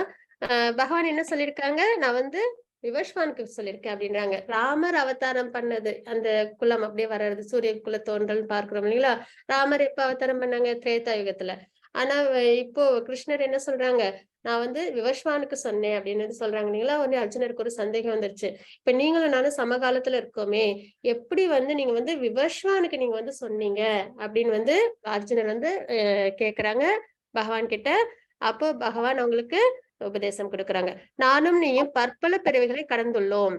பகவான் என்ன சொல்லியிருக்காங்க, நான் விவஸ்வானுக்கு சொல்லியிருக்கேன் அப்படின்றாங்க. ராமர் அவதாரம் பண்ணது அந்த குலம் அப்படியே வர்றது, சூரிய குல தோன்றல் பார்க்கிறோம் இல்லைங்களா? ராமர் எப்ப அவதாரம் பண்ணாங்க? திரேதா யுகத்துல. ஆனா இப்போ கிருஷ்ணர் என்ன சொல்றாங்க, நான் விவஸ்வானுக்கு சொன்னேன் அப்படின்னு சொல்றாங்க இல்லைங்களா? உடனே அர்ஜுனருக்கு ஒரு சந்தேகம் வந்துருச்சு. இப்ப நீங்களும் நானும் சமகாலத்துல இருக்கோமே, எப்படி நீங்க விவஸ்வானுக்கு நீங்க சொன்னீங்க அப்படின்னு அர்ஜுனர் கேக்குறாங்க பகவான் கிட்ட. அப்போ பகவான் அவங்களுக்கு உபதேசம் கொடுக்கறாங்க. நானும் நீயும் பற்பல பிறவிகளை கடந்துள்ளோம்.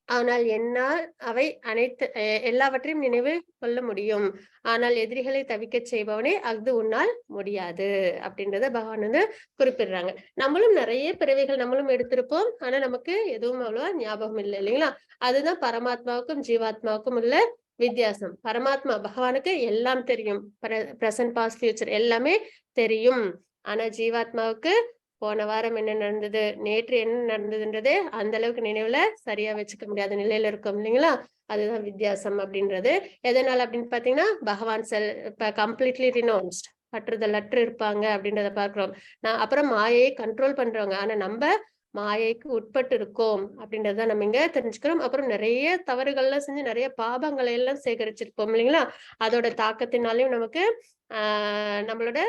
ஆனால் என்னால் அவை அனைத்து எல்லாவற்றையும் நினைவு கொள்ள முடியும். ஆனால் எதிரிகளை தவிக்க செய்பவனே அது உன்னால் முடியாது அப்படின்றத பகவான் குறிப்பிடுறாங்க. நம்மளும் நிறைய பிறவிகள் நம்மளும் எடுத்திருப்போம். ஆனா நமக்கு எதுவும் அவ்வளவா ஞாபகம் இல்லை இல்லைங்களா? அதுதான் பரமாத்மாவுக்கும் ஜீவாத்மாவுக்கும் உள்ள வித்தியாசம். பரமாத்மா பகவானுக்கு எல்லாம் தெரியும். பிரசன்ட், பாஸ்ட், ஃபியூச்சர் எல்லாமே தெரியும். ஆனா ஜீவாத்மாவுக்கு போன வாரம் என்ன நடந்தது, நேற்று என்ன நடந்ததுன்றதே அந்த அளவுக்கு நினைவுல சரியா வச்சுக்க முடியாத நிலையில இருக்கும் இல்லைங்களா? அதுதான் வித்தியாசம் அப்படின்றது. எதனால அப்படின்னு பாத்தீங்கன்னா, பகவான் கம்ப்ளீட்லி ரினௌன்ஸ்ட், பற்றுதல் அற்று இருப்பாங்க அப்படின்றத பாக்குறோம். அப்புறம் மாயையை கண்ட்ரோல் பண்றவங்க. ஆனா நம்ம மாயைக்கு உட்பட்டு இருக்கோம் அப்படின்றத நம்ம இங்க தெரிஞ்சுக்கிறோம். அப்புறம் நிறைய தவறுகள்லாம் செஞ்சு நிறைய பாபங்களை எல்லாம் சேகரிச்சிருப்போம் இல்லைங்களா? அதோட தாக்கத்தினாலையும் நமக்கு நம்மளோட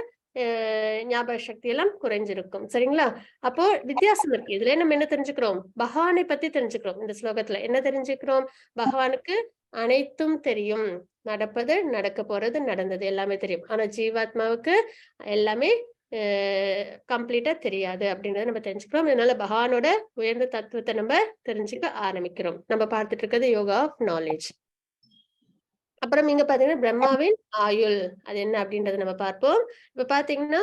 ஞாபக சக்தி எல்லாம் குறைஞ்சிருக்கும். சரிங்களா? அப்போ வித்தியாசம் இருக்கு. இதுல நம்ம என்ன தெரிஞ்சுக்கிறோம்? பகவானை பத்தி தெரிஞ்சுக்கிறோம். இந்த ஸ்லோகத்துல என்ன தெரிஞ்சுக்கிறோம்? பகவானுக்கு அனைத்தும் தெரியும். நடப்பது, நடக்க போறது, நடந்தது எல்லாமே தெரியும். ஆனா ஜீவாத்மாவுக்கு எல்லாமே கம்ப்ளீட்டா தெரியாது அப்படின்றத நம்ம தெரிஞ்சுக்கிறோம். அதனால பகவானோட உயர்ந்த தத்துவத்தை நம்ம தெரிஞ்சுக்க ஆரம்பிக்கிறோம். நம்ம பார்த்துட்டு இருக்கிறது யோகா ஆஃப் நாலேஜ். அப்புறம் இங்க பாத்தீங்கன்னா பிரம்மாவின் ஆயுள் அது என்ன அப்படின்றத நம்ம பார்ப்போம். இப்ப பாத்தீங்கன்னா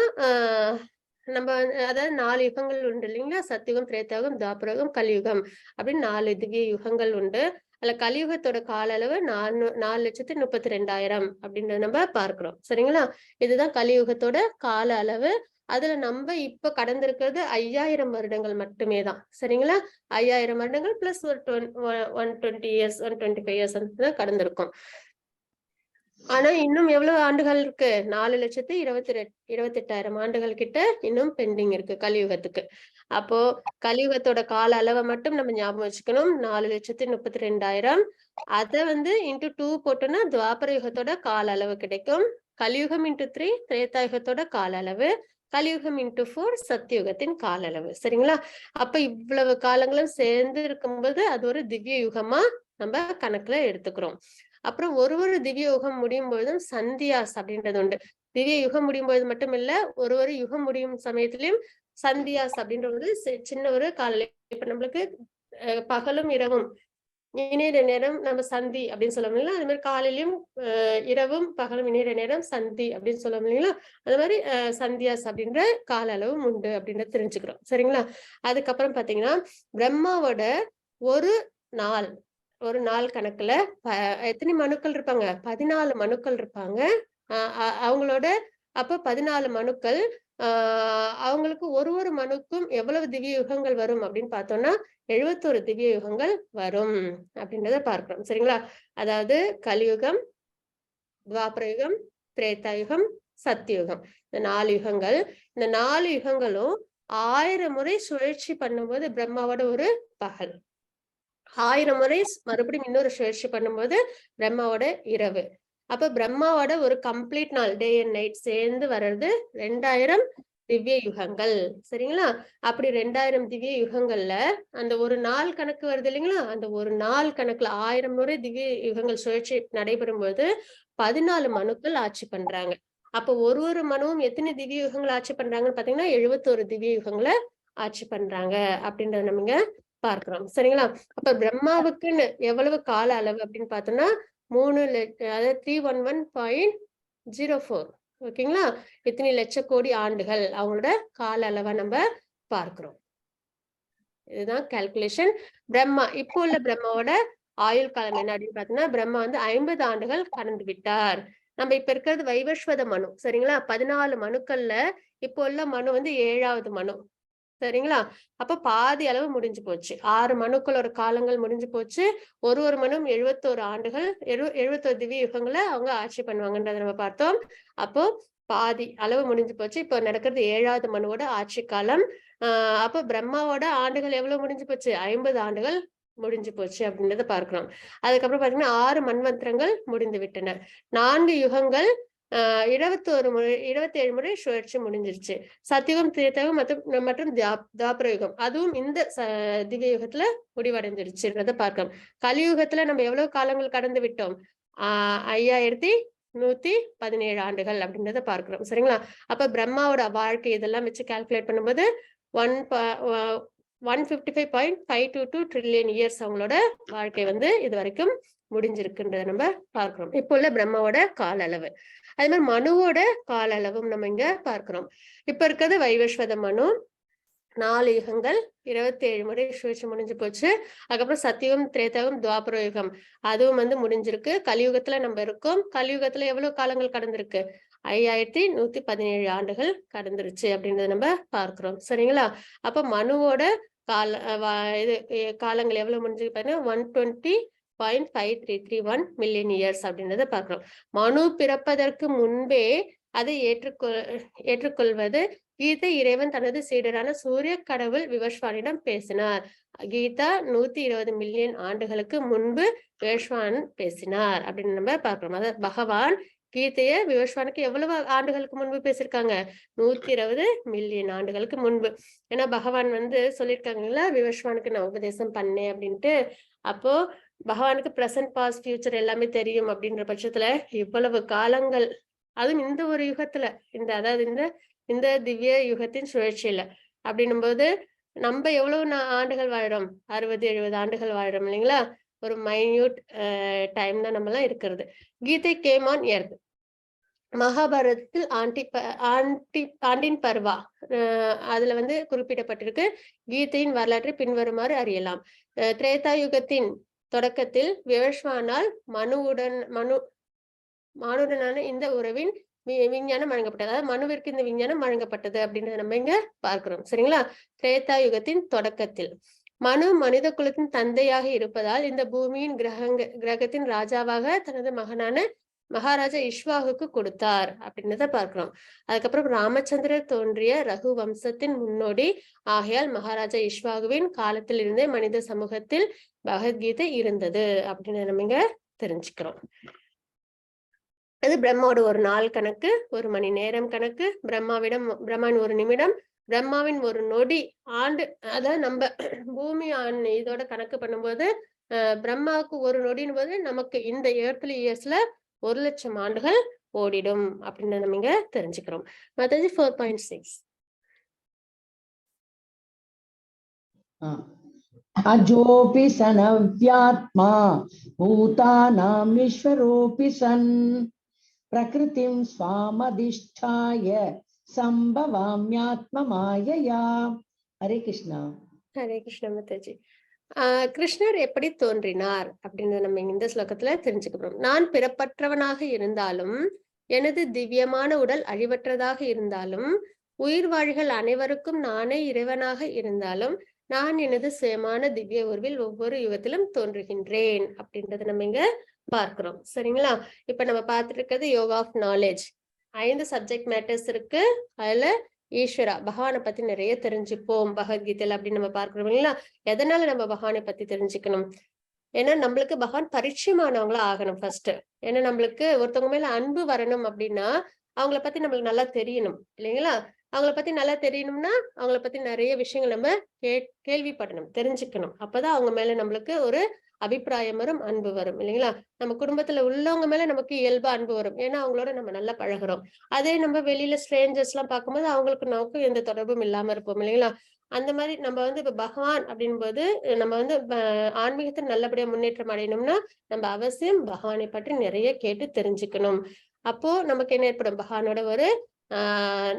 நம்ம அதாவது 4 யுகங்கள் உண்டு இல்லைங்களா? சத்தியுகம், திரேதாயுகம், துவாபரயுகம், கலியுகம் அப்படின்னு 4 திவ்ய யுகங்கள் உண்டு. அதுல கலியுகத்தோட கால அளவு 4,32,000 அப்படின்றத நம்ம பார்க்கிறோம். சரிங்களா? இதுதான் கலியுகத்தோட கால அளவு. அதுல நம்ம இப்ப கடந்திருக்கிறது 5000 வருடங்கள் மட்டுமே தான். சரிங்களா? 5000 வருடங்கள் பிளஸ் ஒரு 120 இயர்ஸ் 125 இயர்ஸ் தான் கடந்திருக்கும். ஆனா இன்னும் எவ்வளவு ஆண்டுகள் இருக்கு? 4,28,000 ஆண்டுகள் கிட்ட இன்னும் பெண்டிங் இருக்கு கலியுகத்துக்கு. அப்போ கலியுகத்தோட கால அளவை மட்டும் நம்ம ஞாபகம் வச்சுக்கணும். 4,32,000. அத இன்டு 2 போட்டோம்னா துவாபர யுகத்தோட கால அளவு கிடைக்கும். கலியுகம் இன்டு 3 திரேதாயுகத்தோட கால அளவு. கலியுகம் இன்டு 4 சத்தியுகத்தின் கால அளவு. சரிங்களா? அப்ப இவ்வளவு காலங்களும் சேர்ந்து இருக்கும்போது அது ஒரு திவ்ய யுகமா நம்ம கணக்குல எடுத்துக்கிறோம். அப்புறம் ஒரு திவ்ய யுகம் முடியும் பொழுதும் சந்தியாஸ் அப்படின்றது உண்டு. திவ்ய யுகம் முடியும் பொழுது மட்டும் இல்ல, ஒரு யுகம் முடியும் சமயத்திலயும் சந்தியாஸ் அப்படின்ற ஒரு சின்ன ஒரு கால. இப்ப நம்மளுக்கு பகலும் இரவும் இணைய நேரம் நம்ம சந்தி அப்படின்னு சொல்ல முடியல. அது மாதிரி காலையிலயும் இரவும் பகலும் இணைய நேரம் சந்தி அப்படின்னு சொல்ல முடியல. அது மாதிரி சந்தியாஸ் அப்படின்ற கால அளவும் உண்டு அப்படின்றத தெரிஞ்சுக்கிறோம். சரிங்களா? அதுக்கப்புறம் பாத்தீங்கன்னா பிரம்மாவோட ஒரு நாள் கணக்குல எத்தனை மனுக்கள் இருப்பாங்க? 14 மனுக்கள் இருப்பாங்க. அவங்களோட அப்ப 14 மனுக்கள். அவங்களுக்கு ஒரு மனுக்கும் எவ்வளவு திவ்ய யுகங்கள் வரும் அப்படின்னு பார்த்தோம்னா 71 திவ்ய யுகங்கள் வரும் அப்படின்றத பார்க்கிறோம். சரிங்களா? அதாவது கலியுகம், துவாபர யுகம், திரேதாயுகம், சத்தியுகம். இந்த 4 யுகங்கள், இந்த 4 யுகங்களும் 1000 முறை சுழற்சி பண்ணும்போது பிரம்மாவோட ஒரு பகல், 1000 முறை மறுபடியும் இன்னொரு சுழற்சி பண்ணும்போது பிரம்மாவோட இரவு. அப்ப பிரம்மாவோட ஒரு கம்ப்ளீட் நாள், டே அண்ட் நைட் சேர்ந்து வர்றது 2000 திவ்ய யுகங்கள். சரிங்களா? அப்படி 2000 திவ்ய யுகங்கள்ல அந்த ஒரு நாள் கணக்கு வருது இல்லைங்களா? அந்த ஒரு நாள் கணக்குல 1000 முறை திவ்ய யுகங்கள் சுழற்சி நடைபெறும் போது 14 மனுக்கள் ஆட்சி பண்றாங்க. அப்ப ஒரு மனுவும் எத்தனை திவ்ய யுகங்கள் ஆட்சி பண்றாங்கன்னு பாத்தீங்கன்னா 71 திவ்ய யுகங்களை ஆட்சி பண்றாங்க அப்படின்றத நம்ம இங்க பார்க்கிறோம். சரிங்களா? அப்ப பிரம்மாவுக்குன்னு எவ்வளவு கால அளவு அப்படின்னு பார்த்தோம்னா 311.04. ஓகேங்களா? எத்தனை லட்ச கோடி ஆண்டுகள் அவங்களோட கால அளவை நம்ம பார்க்கிறோம். இதுதான் கால்குலேஷன். பிரம்மா இப்போ உள்ள பிரம்மாவோட ஆயுள் காலம் என்ன அப்படின்னு பார்த்தீங்கன்னா, பிரம்மா வந்து 50 ஆண்டுகள் கடந்து விட்டார். நம்ம இப்ப இருக்கிறது வைவஸ்வத மனு. சரிங்களா? 14 மனுக்கள்ல இப்போ உள்ள மனு வந்து 7வது மனு. சரிங்களா? அப்ப பாதி அளவு முடிஞ்சு போச்சு. 6 மனுக்களோட காலங்கள் முடிஞ்சு போச்சு. ஒரு மனும் 71 ஆண்டுகள், 71 திவ்ய யுகங்களை அவங்க ஆட்சி பண்ணுவாங்கன்றதை நம்ம பார்த்தோம். அப்போ பாதி அளவு முடிஞ்சு போச்சு. இப்போ நடக்கிறது 7வது மனுவோட ஆட்சி காலம். அப்போ பிரம்மாவோட ஆண்டுகள் எவ்வளவு முடிஞ்சு போச்சு? 50 ஆண்டுகள் முடிஞ்சு போச்சு அப்படின்றத பார்க்கிறோம். அதுக்கப்புறம் பாத்தீங்கன்னா 6 மன்வந்திரங்கள் முடிந்து விட்டன. 4 யுகங்கள் 27 முறை சுழற்சி முடிஞ்சிருச்சு. சத்தியுகம், திரேதாயுகம் மற்றும் துவாபர யுகம், அதுவும் இந்த திவ்ய யுகத்துல முடிவடைஞ்சிருச்சுன்றத பார்க்கலாம். கலியுகத்துல நம்ம எவ்வளவு காலங்கள் கடந்து விட்டோம்? 5117 ஆண்டுகள் அப்படின்றத பார்க்கிறோம். சரிங்களா? அப்ப பிரம்மாவோட வாழ்க்கை இதெல்லாம் வச்சு கால்குலேட் பண்ணும்போது 155.522 ட்ரில்லியன் இயர்ஸ் அவங்களோட வாழ்க்கை வந்து இது வரைக்கும் முடிஞ்சிருக்குன்றத நம்ம பார்க்கிறோம். இப்போ உள்ள பிரம்மாவோட கால அளவு. அதே மாதிரி மனுவோட கால அளவும் நம்ம இங்க பார்க்கிறோம். இப்ப இருக்கிறது வைவஸ்வத மனு, 4 யுகங்கள் 27 முறை சுழற்சி முடிஞ்சு போச்சு. அதுக்கப்புறம் சத்தியுகம், திரேதாயுகம், துவாபர யுகம், அதுவும் வந்து முடிஞ்சிருக்கு. கலியுகத்துல நம்ம இருக்கோம். கலியுகத்துல எவ்வளவு காலங்கள் கடந்திருக்கு? 5117 ஆண்டுகள் கடந்துருச்சு அப்படின்றத நம்ம பார்க்கிறோம். சரிங்களா? அப்ப மனுவோட காலங்கள் எவ்வளவு முடிஞ்சிருக்கு பாத்தீங்கன்னா 120.5331 மில்லியன் இயர்ஸ் அப்படின்றத பார்க்கிறோம். மனு பிறப்பதற்கு முன்பே அதை ஏற்றுக்கொள்வது கீதை இறைவன் தனது சீடரான சூரிய கடவுள் விவஸ்வானிடம் பேசினார். கீதா 120 மில்லியன் ஆண்டுகளுக்கு முன்பு விவஸ்வான் பேசினார் அப்படின்னு நம்ம பார்க்கிறோம். அதாவது பகவான் கீதைய விவஸ்வானுக்கு எவ்வளவு ஆண்டுகளுக்கு முன்பு பேசியிருக்காங்க? 120 மில்லியன் ஆண்டுகளுக்கு முன்பு. ஏன்னா பகவான் வந்து சொல்லியிருக்காங்களா, விவஸ்வானுக்கு நான் உபதேசம் பண்ணேன் அப்படின்ட்டு. அப்போ பகவானுக்கு பிரசன்ட், பாஸ்ட், ஃபியூச்சர் எல்லாமே தெரியும் அப்படின்ற பட்சத்துல இவ்வளவு காலங்கள், அதுவும் இந்த ஒரு யுகத்துல, அதாவது இந்த திவ்ய யுகத்தின் சுழற்சியில அப்படின்னும் போது நம்ம எவ்வளவு ஆண்டுகள் வாழறோம்? 60-70 ஆண்டுகள் வாழறோம் இல்லைங்களா? ஒரு மைன்யூட் டைம் தான் நம்ம எல்லாம் இருக்கிறது. கீதை கேம் ஆன் எர்த். மகாபாரதத்தில் ஆண்டின் பர்வா அதுல வந்து குறிப்பிடப்பட்டிருக்கு. கீதையின் வரலாற்றை பின்வருமாறு அறியலாம். திரேதாயுகத்தின் தொடக்கத்தில் விவஸ்வானால் மனுவுடனான இந்த உறவின் விஞ்ஞானம் வழங்கப்பட்டது. அதாவது மனுவிற்கு இந்த விஞ்ஞானம் வழங்கப்பட்டது அப்படின்றத நம்ம இங்க பார்க்கிறோம். சரிங்களா? திரேதாயுகத்தின் தொடக்கத்தில் மனு மனித குலத்தின் தந்தையாக இருப்பதால் இந்த பூமியின் கிரகத்தின் ராஜாவாக தனது மகனான மகாராஜா இஷ்வாகுக்கு கொடுத்தார் அப்படின்றத பார்க்கிறோம். அதுக்கப்புறம் ராமச்சந்திரர் தோன்றிய ரகு வம்சத்தின் முன்னோடி ஆகையால் மகாராஜா இஷ்வாகுவின் காலத்தில் இருந்தே மனித சமூகத்தில் பகவத்கீதை இருந்தது அப்படின்னு நம்ம இங்க தெரிஞ்சுக்கிறோம். அது பிரம்மாவோட ஒரு நாள் கணக்கு, ஒரு மணி நேரம் கணக்கு, பிரம்மாவின் ஒரு நிமிடம், பிரம்மாவின் ஒரு நொடி, ஆண்டு. அதாவது நம்ம பூமி இதோட கணக்கு பண்ணும்போது பிரம்மாவுக்கு ஒரு நொடின் போது நமக்கு இந்த எர்த்லி இயர்ஸ்ல 1,00,000 ஆண்டுகள் ஓடிடும் அப்படின்னு நம்ம இங்க தெரிஞ்சுக்கிறோம். மத்தது 4.6.
அஜோபி சனவ்யாத்மா பூதானாம் ஈஸ்வரோபி சன் பிரகிருதிம் ஸ்வாமதிஷ்டாய சம்பவாம்யாத்ம மாயையா. ஹரே கிருஷ்ணா.
ஹரே கிருஷ்ண மாதாஜி. கிருஷ்ணர் எப்படி தோன்றினார் அப்படின்னு நம்ம இந்த ஸ்லோகத்துல தெரிஞ்சுக்கிறோம். நான் பிறப்பற்றவனாக இருந்தாலும், எனது திவ்யமான உடல் அழிவற்றதாக இருந்தாலும், உயிர் வாழிகள் அனைவருக்கும் நானே இறைவனாக இருந்தாலும், நான் எனது சுயமான திவ்ய உருவில் ஒவ்வொரு யுகத்திலும் தோன்றுகின்றேன் அப்படின்றத நம்ம இங்க பார்க்கிறோம். சரிங்களா? இப்ப நம்ம பார்த்துட்டு இருக்கிறது yoga of knowledge. 5 subject matters இருக்கு. அதுல ஈஸ்வரா பகவானை பத்தி நிறைய தெரிஞ்சுப்போம் பகவத்கீதையில அப்படின்னு நம்ம பார்க்கிறோம் இல்லைங்களா? எதனால நம்ம பகவானை பத்தி தெரிஞ்சுக்கணும்? ஏன்னா நம்மளுக்கு பகவான் பரிச்சயமானவங்களா ஆகணும் ஃபர்ஸ்ட். ஏன்னா நம்மளுக்கு ஒருத்தவங்க மேல அன்பு வரணும் அப்படின்னா அவங்கள பத்தி நம்மளுக்கு நல்லா தெரியணும் இல்லைங்களா? அவங்கள பத்தி நல்லா தெரியணும்னா அவங்கள பத்தி நிறைய விஷயங்கள் நம்ம கேள்விப்படணும், தெரிஞ்சுக்கணும். அப்பதான் அவங்க மேல நம்மளுக்கு ஒரு அபிப்பிராயம் வரும், அன்பு வரும் இல்லைங்களா? நம்ம குடும்பத்துல உள்ளவங்க மேல நமக்கு இயல்பா அன்பு வரும். ஏன்னா அவங்களோட நம்ம நல்லா பழகுறோம். அதே நம்ம வெளியில ஸ்ட்ரேஞ்சர்ஸ் எல்லாம் பார்க்கும்போது அவங்களுக்கு நமக்கு எந்த தொடர்பும் இல்லாம இருப்போம் இல்லைங்களா? அந்த மாதிரி நம்ம வந்து இப்ப பகவான் அப்படின்போது நம்ம வந்து ஆன்மீகத்தை நல்லபடியா முன்னேற்றம் அடையணும்னா நம்ம அவசியம் பகவானை பற்றி நிறைய கேட்டு தெரிஞ்சுக்கணும். அப்போ நமக்கு என்ன ஏற்படும்? பகவானோட ஒரு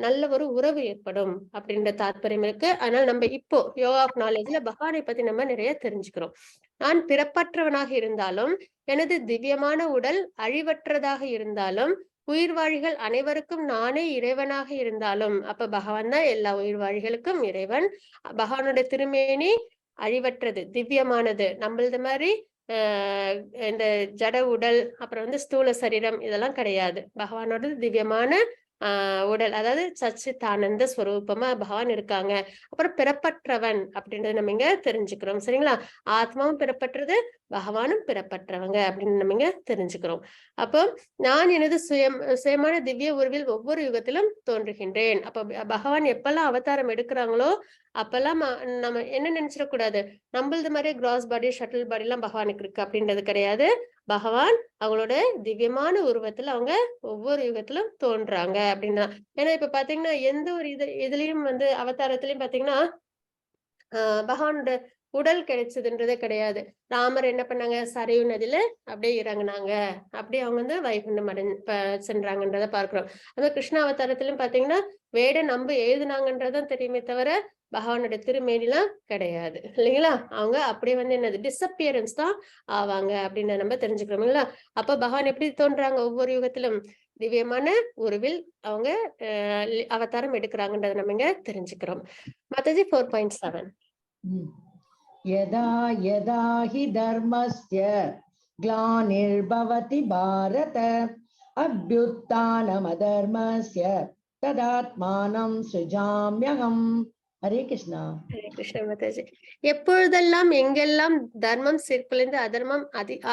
நல்ல ஒரு உறவு ஏற்படும் அப்படின்ற தாற்பயம் இருக்கு. அதனால நம்ம இப்போ யோகா ஆஃப் நாலேஜ்ல பகவானை பத்தி நம்ம நிறைய தெரிஞ்சுக்கிறோம். நான் பிறப்பற்றவனாக இருந்தாலும் எனது திவ்யமான உடல் அழிவற்றதாக இருந்தாலும் உயிர்வாழிகள் அனைவருக்கும் நானே இறைவனாக இருந்தாலும், அப்ப பகவான் தான் எல்லா உயிர்வாழிகளுக்கும் இறைவன். பகவானோட திருமேனி அழிவற்றது, திவ்யமானது. நம்மளது மாதிரி இந்த ஜட உடல் அப்புறம் வந்து ஸ்தூல சரீரம் இதெல்லாம் கிடையாது. பகவானோட திவ்யமான உடல், அதாவது சச்சிதானந்த ஸ்வரூபமா பகவான் இருக்காங்க. அப்புறம் பிறப்பற்றவன் அப்படின்றத நம்ம இங்க தெரிஞ்சுக்கிறோம் சரிங்களா? ஆத்மாவும் பிறப்பற்றது, பகவானும் பிறப்பற்றவங்க அப்படின்னு நம்ம இங்க தெரிஞ்சுக்கிறோம். அப்போ நான் எனது சுயமான திவ்ய உருவில் ஒவ்வொரு யுகத்திலும் தோன்றுகின்றேன். அப்ப பகவான் எப்பெல்லாம் அவதாரம் எடுக்கிறாங்களோ அப்பெல்லாம் நம்ம என்ன நினைச்சிடக்கூடாது, நம்மளது மாதிரி கிராஸ் பாடி ஷட்டில் பாடி எல்லாம் பகவானுக்கு இருக்கு அப்படின்றது கிடையாது. பகவான் அவங்களோட திவ்யமான உருவத்துல அவங்க ஒவ்வொரு யுகத்திலும் தோன்றாங்க அப்படின்னா. ஏன்னா இப்ப பாத்தீங்கன்னா எந்த ஒரு இதுலயும் வந்து அவதாரத்திலயும் பாத்தீங்கன்னா பகவானோட உடல் கிடைச்சதுன்றதே கிடையாது. ராமர் என்ன பண்ணாங்க? சரையு நதியில அப்படியே இறங்குனாங்க, அப்படியே அவங்க வந்து வைகுண்டம் சென்றாங்கன்றத பார்க்கிறோம். அந்த கிருஷ்ண அவதாரத்திலும் பாத்தீங்கன்னா வேட நம்ப எழுதுனாங்கன்றதான் தெரியுமே தவிர பகவானோட திருமேனிலாம் கிடையாது இல்லைங்களா? அவங்க அப்படியே வந்து என்னது டிஸப்பியரன்ஸ் தான் ஆவாங்க அப்படின்னு நம்ம தெரிஞ்சுக்கிறோம் இல்லைங்களா? அப்ப பகவான் எப்படி தோன்றாங்க? ஒவ்வொரு யுகத்திலும் திவ்யமான உருவில் அவங்க அவதாரம் எடுக்கிறாங்கன்றத நம்ம இங்க தெரிஞ்சுக்கிறோம். மாதாஜி 4.7
यदा यदा हि धर्मस्य ग्लानिर्भवति भारत अभ्युत्थानमधर्मस्य तदात्मानं सृजाम्यहम्. हरे कृष्णा.
ஹரே கிருஷ்ண மாதாஜி. எப்பொழுதெல்லாம் எங்கெல்லாம் தர்மம் சீர்குலைந்து அதர்மம்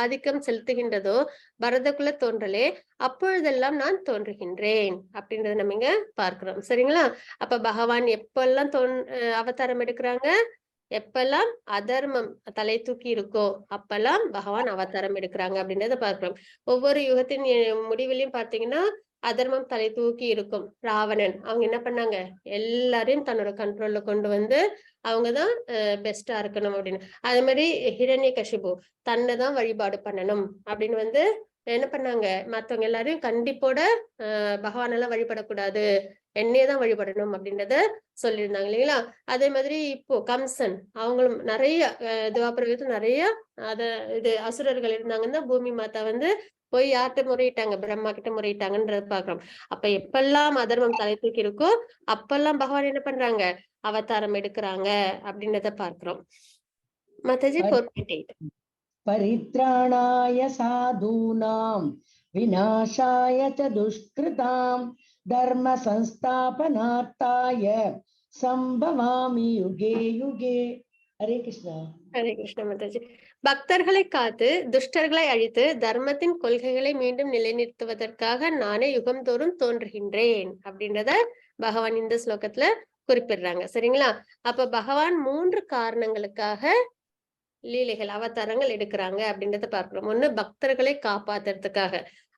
ஆதிக்கம் செலுத்துகின்றதோ பரதகுல தோன்றலே அப்பொழுதெல்லாம் நான் தோன்றுகின்றேன் அப்படின்றத நம்ம இங்க பார்க்கிறோம் சரிங்களா? அப்ப பகவான் எப்பெல்லாம் அவதாரம் எடுக்கிறாங்க? எப்பெல்லாம் அதர்மம் தலை தூக்கி இருக்கோ அப்பெல்லாம் பகவான் அவதாரம் எடுக்கிறாங்க அப்படின்றத பார்க்கிறோம். ஒவ்வொரு யுகத்தின் முடிவிலையும் பாத்தீங்கன்னா அதர்மம் தலை தூக்கி இருக்கும். ராவணன் அவங்க என்ன பண்ணாங்க? எல்லாரையும் தன்னோட கண்ட்ரோல்ல கொண்டு வந்து அவங்கதான் பெஸ்டா இருக்கணும் அப்படின்னு. அதே மாதிரி ஹிரண்யகசிபு தன்னைதான் வழிபாடு பண்ணணும் அப்படின்னு வந்து என்ன பண்ணாங்க? மத்தவங்க எல்லாரையும் கண்டிப்போட பகவானெல்லாம் வழிபடக்கூடாது, என்னையதான் வழிபடணும் அப்படின்றத சொல்லியிருந்தாங்க இல்லைங்களா? அதே மாதிரி இப்போ கம்சன் அவங்களும் நிறைய துவாபர நிறைய இது அசுரர்கள் இருந்தாங்கன்னா பூமி மாதா வந்து போய் யார்கிட்ட முறையிட்டாங்க? பிரம்மா கிட்ட முறையிட்டாங்கன்றத பாக்குறோம். அப்ப எப்பெல்லாம் அதர்மம் தலை தூக்கி இருக்கோ அப்பெல்லாம் பகவான் என்ன பண்றாங்க? அவதாரம் எடுக்கிறாங்க அப்படின்றத பார்க்கிறோம். மாதாஜி 4.8
परित्राणाय साधूनां विनाशाय च दुष्कृतां धर्म संस्थापनार्थाय संभवामि युगे युगे. हरे कृष्णा.
ஹரே கிருஷ்ண மாதாஜி. பக்தர்களை காத்து துஷ்டர்களை அழித்து தர்மத்தின் கொள்கைகளை மீண்டும் நிலைநிறுத்துவதற்காக நானே யுகம்தோறும் தோன்றுகின்றேன் அப்படின்றத பகவான் இந்த ஸ்லோகத்துல குறிப்பிடுறாங்க சரிங்களா? அப்ப பகவான் 3 காரணங்களுக்காக லீலைகள் அவதாரங்கள் எடுக்கிறாங்க அப்படின்றத பார்க்கிறோம். ஒண்ணு பக்தர்களை காப்பாத்துறதுக்காக,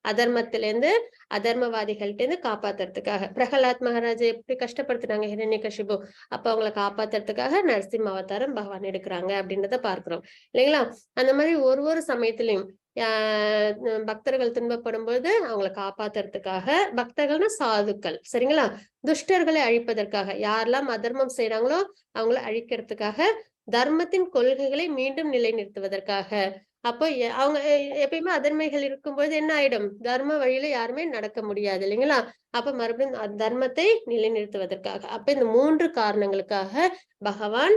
அதர்மத்திலிருந்து அதர்மவாதிகள்ட்ட இருந்து காப்பாத்துறதுக்காக. பிரகலாத் மகாராஜா எப்படி கஷ்டப்படுத்தினாங்க ஹிரண்யகசிபு, அப்ப அவங்களை காப்பாத்துறதுக்காக நரசிம்ம அவதாரம் பகவான் எடுக்கிறாங்க அப்படின்றத பார்க்கிறோம் இல்லைங்களா? அந்த மாதிரி ஒரு சமயத்திலையும் பக்தர்கள் துன்பப்படும் போது அவங்களை காப்பாத்துறதுக்காக, பக்தர்கள்னா சாதுக்கள் சரிங்களா? துஷ்டர்களை அழிப்பதற்காக, யாரெல்லாம் அதர்மம் செய்யறாங்களோ அவங்களை அழிக்கிறதுக்காக, தர்மத்தின் கொள்கைகளை மீண்டும் நிலைநிறுத்துவதற்காக. அப்போ அவங்க எப்பயுமே அதர்மைகள் இருக்கும்போது என்ன ஆயிடும்? தர்ம வழியில யாருமே நடக்க முடியாது இல்லைங்களா? அப்ப மறுபடியும் தர்மத்தை நிலைநிறுத்துவதற்காக. அப்ப இந்த 3 காரணங்களுக்காக பகவான்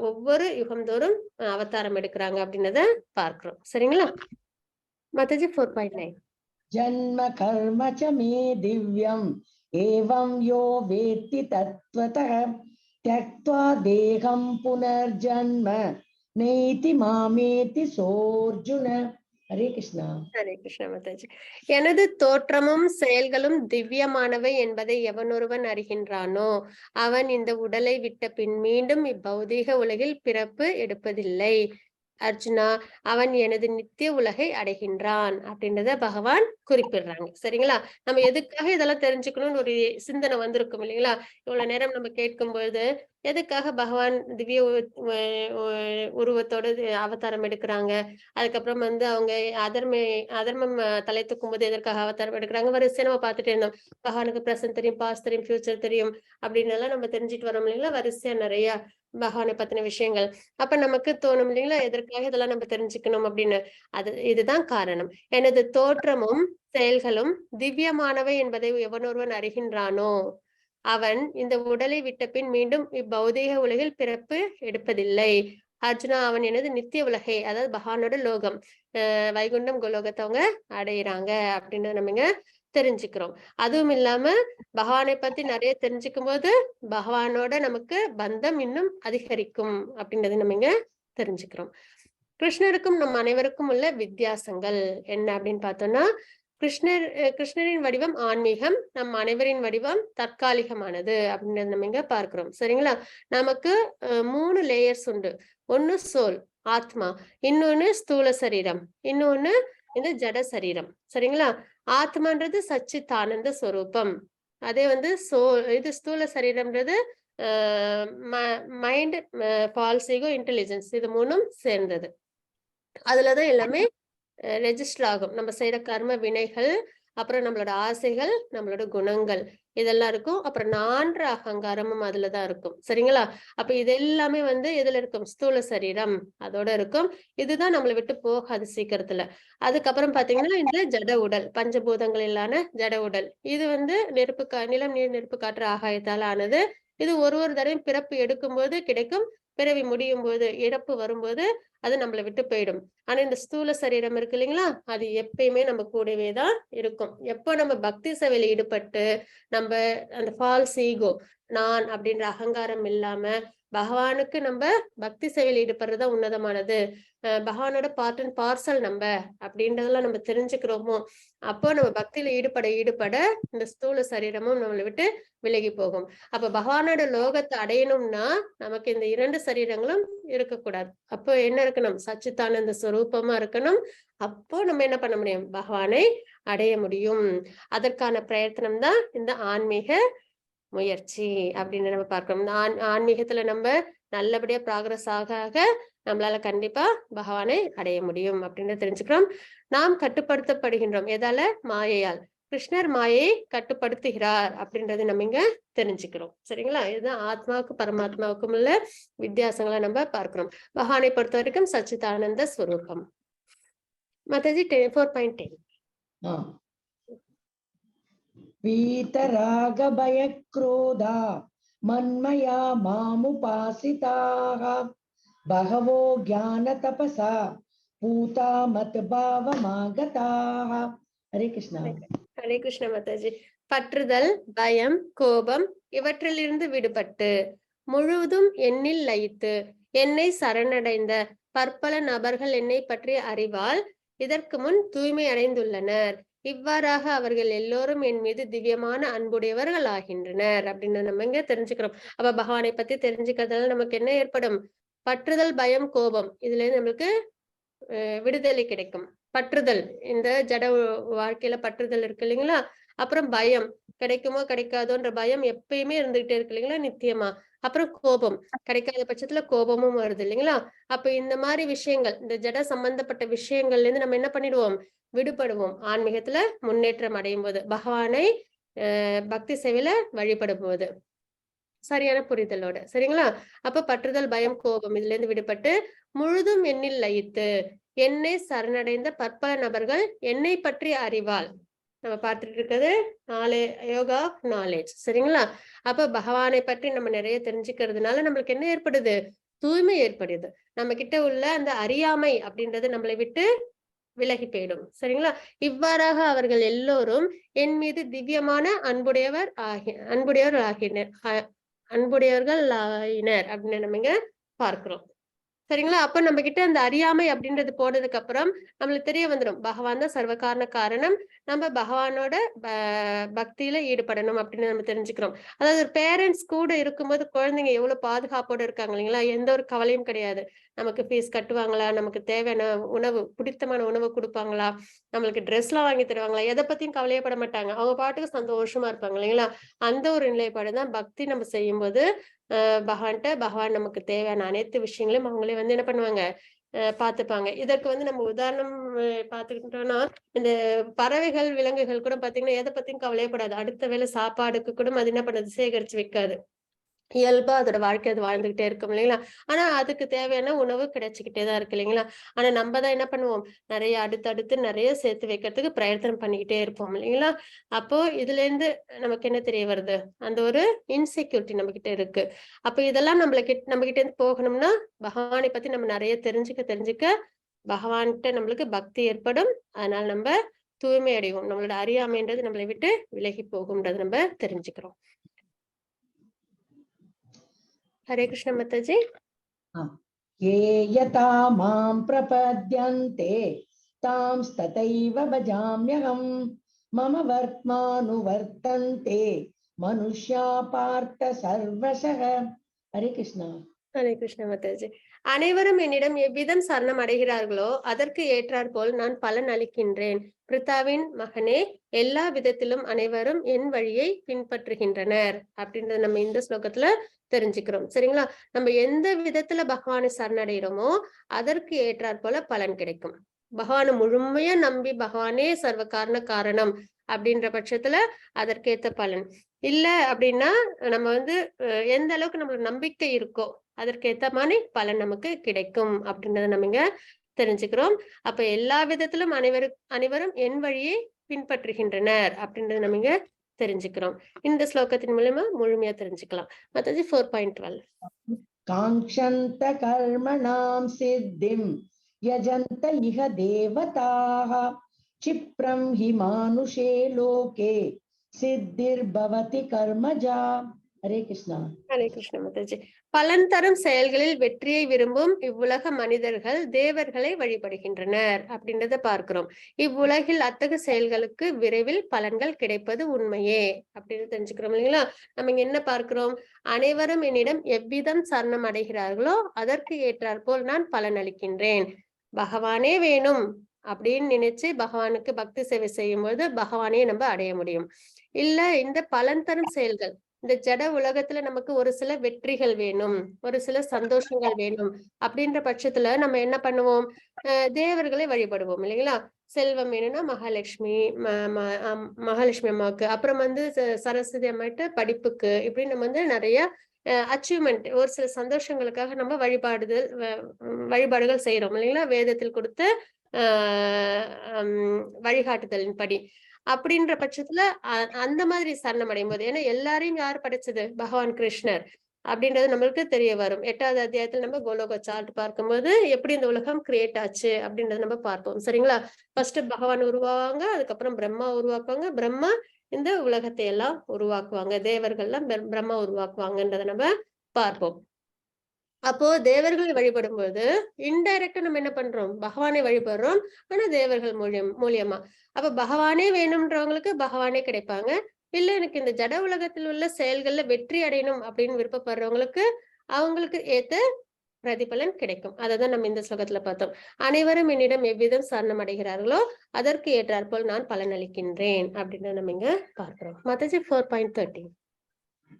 ஒவ்வொரு யுகம்தோறும் அவதாரம் எடுக்கிறாங்க அப்படின்றத பார்க்கிறோம் சரிங்களா? மாதாஜி 4.9
जन्म कर्म च मे दिव्यम् एवं यो वेत्ति तत्त्वतः त्यक्त्वा देहं पुनर्जन्म नेति मामेति सोऽर्जुन. हरे कृष्णा.
ஹரே கிருஷ்ண மாதாஜி. எனது தோற்றமும் செயல்களும் திவ்யமானவை என்பதை எவனொருவன் அறிகின்றானோ அவன் இந்த உடலை விட்ட பின் மீண்டும் இப்பௌதீக உலகில் பிறப்பு எடுப்பதில்லை. அர்ஜுனா, அவன் எனது நித்திய உலகை அடைகின்றான் அப்படின்றத பகவான் குறிப்பிடுறாங்க. சரிங்களா? நம்ம எதுக்காக இதெல்லாம் தெரிஞ்சுக்கணும்னு ஒரு சிந்தனை வந்திருக்கும் இல்லைங்களா? இவ்வளவு நேரம் நம்ம கேட்கும்போது எதுக்காக பகவான் திவ்ய உருவத்தோட அவதாரம் எடுக்கிறாங்க, அதுக்கப்புறம் வந்து அவங்க அதர்மம் தலை தூக்கும் போது எதற்காக அவதாரம் எடுக்கிறாங்க, வரிசையா நம்ம பார்த்துட்டே இருந்தோம். பகவானுக்கு பிரசன்ட் தெரியும், பாஸ்ட் தெரியும், ஃபியூச்சர் தெரியும் அப்படின்னு எல்லாம் நம்ம தெரிஞ்சுட்டு வரோம் இல்லைங்களா? வரிசையா நிறைய பகவானை பத்தின விஷயங்கள். அப்ப நமக்கு தோணும் இல்லைங்களா, எதற்காக இதெல்லாம் நம்ம தெரிஞ்சுக்கணும் அப்படின்னு. இதுதான் காரணம். எனது தோற்றமும் செயல்களும் திவ்யமானவை என்பதை எவனொருவன் அறிகின்றானோ அவன் இந்த உடலை விட்ட பின் மீண்டும் இப்பௌதீக உலகில் பிறப்பு எடுப்பதில்லை. அர்ஜுனா, அவன் எனது நித்திய உலகை, அதாவது பகவானோட லோகம், வைகுண்டம் கோலோகத்தை அவங்க அடையிறாங்க அப்படின்னு நம்ம இங்க தெரிஞ்சுக்கிறோம். அதுவும் இல்லாம பகவானை பத்தி நிறைய தெரிஞ்சுக்கும் போது பகவானோட நமக்கு பந்தம் இன்னும் அதிகரிக்கும் அப்படின்றத நம்ம இங்க தெரிஞ்சுக்கிறோம். கிருஷ்ணருக்கும் நம் அனைவருக்கும் உள்ள வித்தியாசங்கள் என்ன அப்படின்னு பார்த்தோம்னா, கிருஷ்ணரின் வடிவம் ஆன்மீகம், நம் அனைவரின் வடிவம் தற்காலிகமானது அப்படின்றத நம்ம இங்க பார்க்கிறோம். சரிங்களா? நமக்கு 3 லேயர்ஸ் உண்டு. ஒன்னு சோல், ஆத்மா, இன்னொன்னு ஸ்தூல சரீரம், இன்னொன்னு இந்த ஜட சரீரம். சரிங்களா? ஆத்மான்றது சச்சித்தானந்த ஸ்வரூபம். அதே வந்து இது ஸ்தூல சரீரம்ன்றது மைண்ட், ஃபால்ஸ் ஈகோ, இன்டெலிஜென்ஸ், இது 3ம் சேர்ந்தது. அதுலதான் எல்லாமே ரெஜிஸ்டர் ஆகும். நம்ம செய்யற கர்ம வினைகள், அப்புறம் நம்மளோட ஆசைகள், நம்மளோட குணங்கள், இதெல்லாம் இருக்கும். அப்புறம் நான்ற அகங்காரமும் அதுலதான் இருக்கும். சரிங்களா? அப்ப இது எல்லாமே வந்து எதுல இருக்கும்? ஸ்தூல சரீரம் அதோட இருக்கும். இதுதான் நம்மளை விட்டு போகாது சீக்கிரத்துல. அதுக்கப்புறம் பாத்தீங்கன்னா இந்த ஜட உடல், பஞ்சபூதங்களிலான ஜட உடல், இது வந்து நிலம், நீர், நெருப்பு, காற்று, ஆகாயத்தால் ஆனது. இது ஒரு தடவையும் பிறப்பு எடுக்கும்போது கிடைக்கும், பிறவி முடியும் போது, இறப்பு வரும்போது அது நம்மளை விட்டு போயிடும். ஆனா இந்த ஸ்தூல சரீரம் இருக்கு இல்லைங்களா, அது எப்பயுமே நம்ம கூடவே தான் இருக்கும். எப்போ நம்ம பக்தி சேவையில ஈடுபட்டு நம்ம அந்த ஃபால்ஸ் ஈகோ, நான் அப்படின்ற அகங்காரம் இல்லாம பகவானுக்கு நம்ம பக்தி சேவையில ஈடுபடுறதுதான் உன்னதமானது, பகவானோட பார்ட் அண்ட் பார்சல் நம்ம அப்படின்றதெல்லாம் நம்ம தெரிஞ்சுக்கிறோமோ, அப்போ நம்ம பக்தியில ஈடுபட இந்த ஸ்தூல சரீரமும் நம்மளை விட்டு விலகி போகும். அப்ப பகவானோட லோகத்தை அடையணும்னா நமக்கு இந்த 2 சரீரங்களும் இருக்கக்கூடாது. அப்போ என்ன இருக்கணும்? சச்சித்தானந்த ஸ்வரூபமா இருக்கணும். அப்போ நம்ம என்ன பண்ண முடியும்? பகவானை அடைய முடியும். அதற்கான பிரயத்தனம் தான் இந்த ஆன்மீக முயற்சி அப்படின்னு நம்ம பார்க்கிறோம். இந்த ஆன்மீகத்துல நம்ம நல்லபடியா ப்ராக்ரஸ் ஆக நம்மளால கண்டிப்பா பகவானை அடைய முடியும் அப்படின்னு தெரிஞ்சுக்கிறோம். நாம் கட்டுப்படுத்தப்படுகின்றோம். எதால? மாயையால். கிருஷ்ணர் மாயை கட்டுப்படுத்துகிறார் அப்படின்றது நம்ம இங்க தெரிஞ்சுக்கிறோம். சரிங்களா? இதுதான் ஆத்மாவுக்கு பரமாத்மாவுக்கும் உள்ள வித்தியாசங்களை நம்ம பார்க்கிறோம். பகவானை பொறுத்த வரைக்கும் சச்சிதானந்த ஸ்வரூபம். மாதாஜி 4.10.
வீதராக பயக்ரோதா மன்மயா மாமுபாசிதாः பகவோ ஞான தபசா பூதா மத் பாவமாகதாः. ஹரே கிருஷ்ணா.
ஹரே கிருஷ்ண மாதாஜி. பற்றுதல், பயம், கோபம் இவற்றிலிருந்து விடுபட்டு முழுவதும் என்னில் லயித்து என்னை சரணடைந்த பற்பல நபர்கள் என்னை பற்றி அறிவால் இதற்கு முன் தூய்மை அடைந்துள்ளனர். இவ்வாறாக அவர்கள் எல்லோரும் என் மீது திவ்யமான அன்புடையவர்கள் ஆகின்றனர் அப்படின்னு நம்ம இங்க தெரிஞ்சுக்கிறோம். அப்ப பகவானை பத்தி தெரிஞ்சுக்கிறதுனால நமக்கு என்ன ஏற்படும்? பற்றுதல், பயம், கோபம், இதுல இருந்து நம்மளுக்கு விடுதலை கிடைக்கும். பற்றுதல், இந்த ஜட வாழ்க்கையில பற்றுதல் இருக்கு இல்லைங்களா, அப்புறம் பயம், கிடைக்குமோ கிடைக்காதோன்ற பயம் எப்பயுமே இருந்துகிட்டே இருக்கு இல்லைங்களா, நித்தியமா. அப்புறம் கோபம், கிடைக்காத பட்சத்துல கோபமும் வருது இல்லைங்களா. அப்ப இந்த மாதிரி விஷயங்கள், இந்த ஜட சம்பந்தப்பட்ட விஷயங்கள்ல இருந்து நம்ம என்ன பண்ணிடுவோம்? விடுபடுவோம். ஆன்மீகத்துல முன்னேற்றம் அடையும் போது, பகவானை பக்தி சேவையில வழிபடும் போது, சரியான புரிதலோட. சரிங்களா? அப்ப பற்றுதல், பயம், கோபம் இதுல இருந்து விடுபட்டு முழுதும் என்னில் லயித்து என்னை சரணடைந்த பற்பல நபர்கள் என்னை பற்றி அறிவால். நம்ம பார்த்துட்டு இருக்கிறது யோகா ஆஃப் நாலேஜ். சரிங்களா? அப்ப பகவானை பற்றி நம்ம நிறைய தெரிஞ்சுக்கிறதுனால நம்மளுக்கு என்ன ஏற்படுது? தூய்மை ஏற்படுது. நம்ம கிட்ட உள்ள அந்த அறியாமை அப்படின்றது நம்மளை விட்டு விலகி போயிடும். சரிங்களா? இவ்வாறாக அவர்கள் எல்லோரும் என் மீது திவ்யமான அன்புடையவர்கள் ஆயினர் அப்படின்னு நம்ம இங்க பார்க்கிறோம். சரிங்களா? அப்ப நம்ம கிட்ட அந்த அறியாமை அப்படின்றது போனதுக்கு அப்புறம் நம்மளுக்கு தெரிய வந்துடும் பகவான் தான் சர்வ காரண காரணம். நம்ம பகவானோட பக்தியில ஈடுபடணும் அப்படின்னு நம்ம தெரிஞ்சுக்கிறோம். அதாவது ஒரு பேரண்ட்ஸ் கூட இருக்கும்போது குழந்தைங்க எவ்வளவு பாதுகாப்போட இருக்காங்க இல்லைங்களா? எந்த ஒரு கவலையும் கிடையாது. நமக்கு ஃபீஸ் கட்டுவாங்களா? நமக்கு தேவையான உணவு, பிடித்தமான உணவு கொடுப்பாங்களா? நம்மளுக்கு ட்ரெஸ் எல்லாம் வாங்கி தருவாங்களா? எதை பத்தியும் கவலையப்பட மாட்டாங்க. அவங்க பாட்டுக்கு சந்தோஷமா இருப்பாங்க இல்லைங்களா? அந்த ஒரு நிலைப்பாடுதான் பக்தி நம்ம செய்யும்போது பகவான் நமக்கு தேவையான அனைத்து விஷயங்களையும் அவங்களே வந்து என்ன பண்ணுவாங்க, பார்த்துப்பாங்க. இதற்கு வந்து நம்ம உதாரணம் பார்த்துக்கிட்டோம்னா, இந்த பறவைகள், விலங்குகள் கூட பாத்தீங்கன்னா எதை பத்தியும் கவலையப்படாது. அடுத்த வேளை சாப்பாடுக்கு கூட அது என்ன பண்ணுது, சேகரிச்சு வைக்காது. இயல்பா அதோட வாழ்க்கை அது வாழ்ந்துகிட்டே இருக்கும் இல்லைங்களா? ஆனா அதுக்கு தேவையான உணவு கிடைச்சுக்கிட்டே தான் இருக்கு இல்லைங்களா? ஆனா நம்ம தான் என்ன பண்ணுவோம், நிறைய அடுத்தடுத்து நிறைய சேர்த்து வைக்கிறதுக்கு பிரயத்தனம் பண்ணிக்கிட்டே இருப்போம் இல்லைங்களா? அப்போ இதுல இருந்து நமக்கு என்ன தெரிய வருது, அந்த ஒரு இன்செக்யூரிட்டி நம்ம கிட்ட இருக்கு. அப்ப இதெல்லாம் நம்ம கிட்ட இருந்து போகணும்னா பகவானை பத்தி நம்ம நிறைய தெரிஞ்சுக்க பகவான்கிட்ட நம்மளுக்கு பக்தி ஏற்படும். அதனால நம்ம தூய்மை அடைவோம். நம்மளோட அறியாமைன்றது நம்மளை விட்டு விலகி போகும்ன்றது நம்ம தெரிஞ்சுக்கிறோம். हरे कृष्ण माताजी।
ये यथा मां प्रपद्यन्ते तांस्तथैव भजाम्यहम् मम वर्त्मानुवर्तन्ते मनुष्या पार्थ सर्वशः। हरे कृष्णा।
ஹரே கிருஷ்ண மாதாஜி. அனைவரும் என்னிடம் எவ்விதம் சரணம் அடைகிறார்களோ அதற்கு ஏற்றாற்போல் நான் பலன் அளிக்கின்றேன். பிரித்தாவின் மகனே, எல்லா விதத்திலும் அனைவரும் என் வழியை பின்பற்றுகின்றனர் அப்படின்றத நம்ம இந்த ஸ்லோகத்துல தெரிஞ்சுக்கிறோம். சரிங்களா? நம்ம எந்த விதத்துல பகவானை சரணடைகிறோமோ அதற்கு ஏற்றாற்போல பலன் கிடைக்கும். பகவானை முழுமையா நம்பி பகவானே சர்வ காரணம் அப்படின்ற பட்சத்துல அதற்கேத்த பலன் இல்ல அப்படின்னா நம்ம வந்து எந்த அளவுக்கு நம்மளுக்கு நம்பிக்கை இருக்கோ அதற்கேத்த மாதிரி பலன் நமக்கு கிடைக்கும் அப்படின்றத நம்ம இங்க தெரிஞ்சுக்கிறோம். அப்ப எல்லா விதத்திலும் அனைவரும் என் வழியை பின்பற்றுகின்றனர் அப்படின்றத நம்ம இங்க தெரிஞ்சுக்கிறோம். இந்த ஸ்லோகத்தின் மூலமா முழுமையா தெரிஞ்சுக்கலாம். மத்தது 4.12
காங்க்ஷந்த கர்மணாம் சித்திம் யஜந்த இஹ தேவதாஹ சிப்ரம் ஹி மானுஷே லோகே சித்திர்பவதி கர்மஜா. ஹரே கிருஷ்ணா.
ஹரே கிருஷ்ண மாதாஜி. பலன் தரும் செயல்களில் வெற்றியை விரும்பும் இவ்வுலக மனிதர்கள் தேவர்களை வழிபடுகின்றனர் அப்படின்றத பார்க்கிறோம். இவ்வுலகில் அத்தகைய செயல்களுக்கு விரைவில் பலன்கள் கிடைப்பது உண்மையே அப்படின்னு தெரிஞ்சுக்கிறோம் இல்லைங்களா? நம்ம இங்க என்ன பார்க்கிறோம், அனைவரும் என்னிடம் எவ்விதம் சரணம் அடைகிறார்களோ அதற்கு ஏற்றாற்போல் நான் பலன் அளிக்கின்றேன். பகவானே வேணும் அப்படின்னு நினைச்சு பகவானுக்கு பக்தி சேவை செய்யும் போது பகவானையே நம்ம அடைய முடியும். இல்ல இந்த பலன் தரும் செயல்கள், இந்த ஜட உலகத்துல நமக்கு ஒரு சில வெற்றிகள் வேணும், ஒரு சில சந்தோஷங்கள் வேணும் அப்படின்ற பட்சத்துல நம்ம என்ன பண்ணுவோம், தேவர்களை வழிபடுவோம் இல்லைங்களா? செல்வம் வேணும்னா மகாலட்சுமி மகாலட்சுமி அம்மாவுக்கு, அப்புறம் வந்து சரஸ்வதி அம்மாட்ட படிப்புக்கு, இப்படி நம்ம வந்து நிறைய அச்சீவ்மெண்ட், ஒரு சில சந்தோஷங்களுக்காக நம்ம வழிபாடுகள் செய்யறோம் இல்லைங்களா? வேதத்தில் கொடுத்த வழிகாட்டுதலின் படி. அப்படின்ற பட்சத்துல அந்த மாதிரி சரணம் அடையும் போது, ஏன்னா எல்லாரையும் யார் படைச்சது, பகவான் கிருஷ்ணர் அப்படின்றது நம்மளுக்கு தெரிய வரும். 8வது அத்தியாயத்துல நம்ம கோலோக சார்ட் பார்க்கும்போது எப்படி இந்த உலகம் கிரியேட் ஆச்சு அப்படின்றத நம்ம பார்ப்போம். சரிங்களா? ஃபர்ஸ்ட் பகவான் உருவாவாங்க, அதுக்கப்புறம் பிரம்மா உருவாக்குவாங்க, பிரம்மா இந்த உலகத்தை எல்லாம் உருவாக்குவாங்க, தேவர்கள்லாம் பிரம்மா உருவாக்குவாங்கன்றத நம்ம பார்ப்போம். அப்போ தேவர்களை வழிபடும் போது இன்டைரக்டா நம்ம என்ன பண்றோம், பகவானை வழிபடுறோம். ஆனா தேவர்கள் மூலியமா. அப்ப பகவானே வேணும்ன்றவங்களுக்கு பகவானே கிடைப்பாங்க. இல்ல எனக்கு இந்த ஜட உலகத்தில் உள்ள செயல்கள்ல வெற்றி அடையணும் அப்படின்னு விருப்பப்படுறவங்களுக்கு அவங்களுக்கு ஏத்த பிரதிபலன் கிடைக்கும். அததான் நம்ம இந்த ஸ்லோகத்துல பார்த்தோம். அனைவரும் என்னிடம் எவ்விதம் சரணம் அடைகிறார்களோ அதற்கு ஏற்றாற்போல் நான் பலன் அளிக்கின்றேன் அப்படின்னு நம்ம இங்க பார்க்கிறோம். மாதாஜி 4.13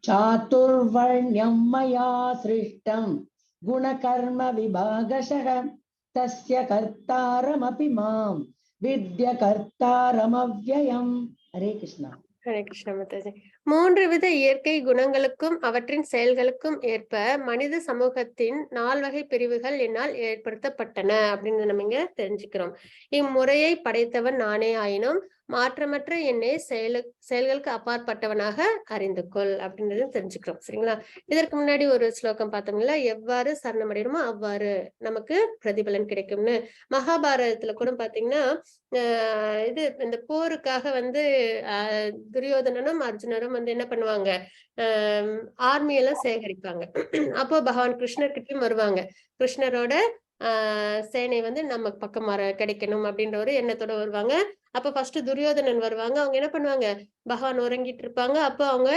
சாதுர்வர்ண்யம் மயா சிருஷ்டம் குணகர்ம விபாகசஹ தஸ்ய கர்த்தாரமபி மாம் வித்ய கர்த்தாரமவ்யயம். ஹரே கிருஷ்ணா.
ஹரே கிருஷ்ண மாதாஜி. 3 வித இயற்கை குணங்களுக்கும் அவற்றின் செயல்களுக்கும் ஏற்ப மனித சமூகத்தின் 4 வகை பிரிவுகள் என்னால் ஏற்படுத்தப்பட்டன அப்படின்னு நம்ம இங்க தெரிஞ்சுக்கிறோம். இம்முறையை படைத்தவன் நானே ஆயினும் மாற்றமற்ற என்னை செயல்களுக்கு அப்பாற்பட்டவனாக அறிந்து கொள் அப்படின்றத தெரிஞ்சுக்கிறோம். சரிங்களா? இதற்கு முன்னாடி ஒரு ஸ்லோகம் பார்த்தோம்ல, எவ்வாறு சரணமடைகிறோமோ அவ்வாறு நமக்கு பிரதிபலன் கிடைக்கும்னு. மகாபாரதத்துல கூட பாத்தீங்கன்னா இது இந்த போருக்காக வந்து துரியோதனனும் அர்ஜுனரும் வந்து என்ன பண்ணுவாங்க, ஆர்மி எல்லாம் சேகரிப்பாங்க. அப்போ பகவான் கிருஷ்ணர் கிட்டயும் வருவாங்க. கிருஷ்ணரோட சேனை வந்து நம்ம பக்கம் கிடைக்கணும் அப்படின்ற ஒரு எண்ணத்தோட வருவாங்க. அப்ப ஃபர்ஸ்ட் துரியோதனன் வருவாங்க. அவங்க என்ன பண்ணுவாங்க, பகவான் உறங்கிட்டு இருப்பாங்க. அப்போ அவங்க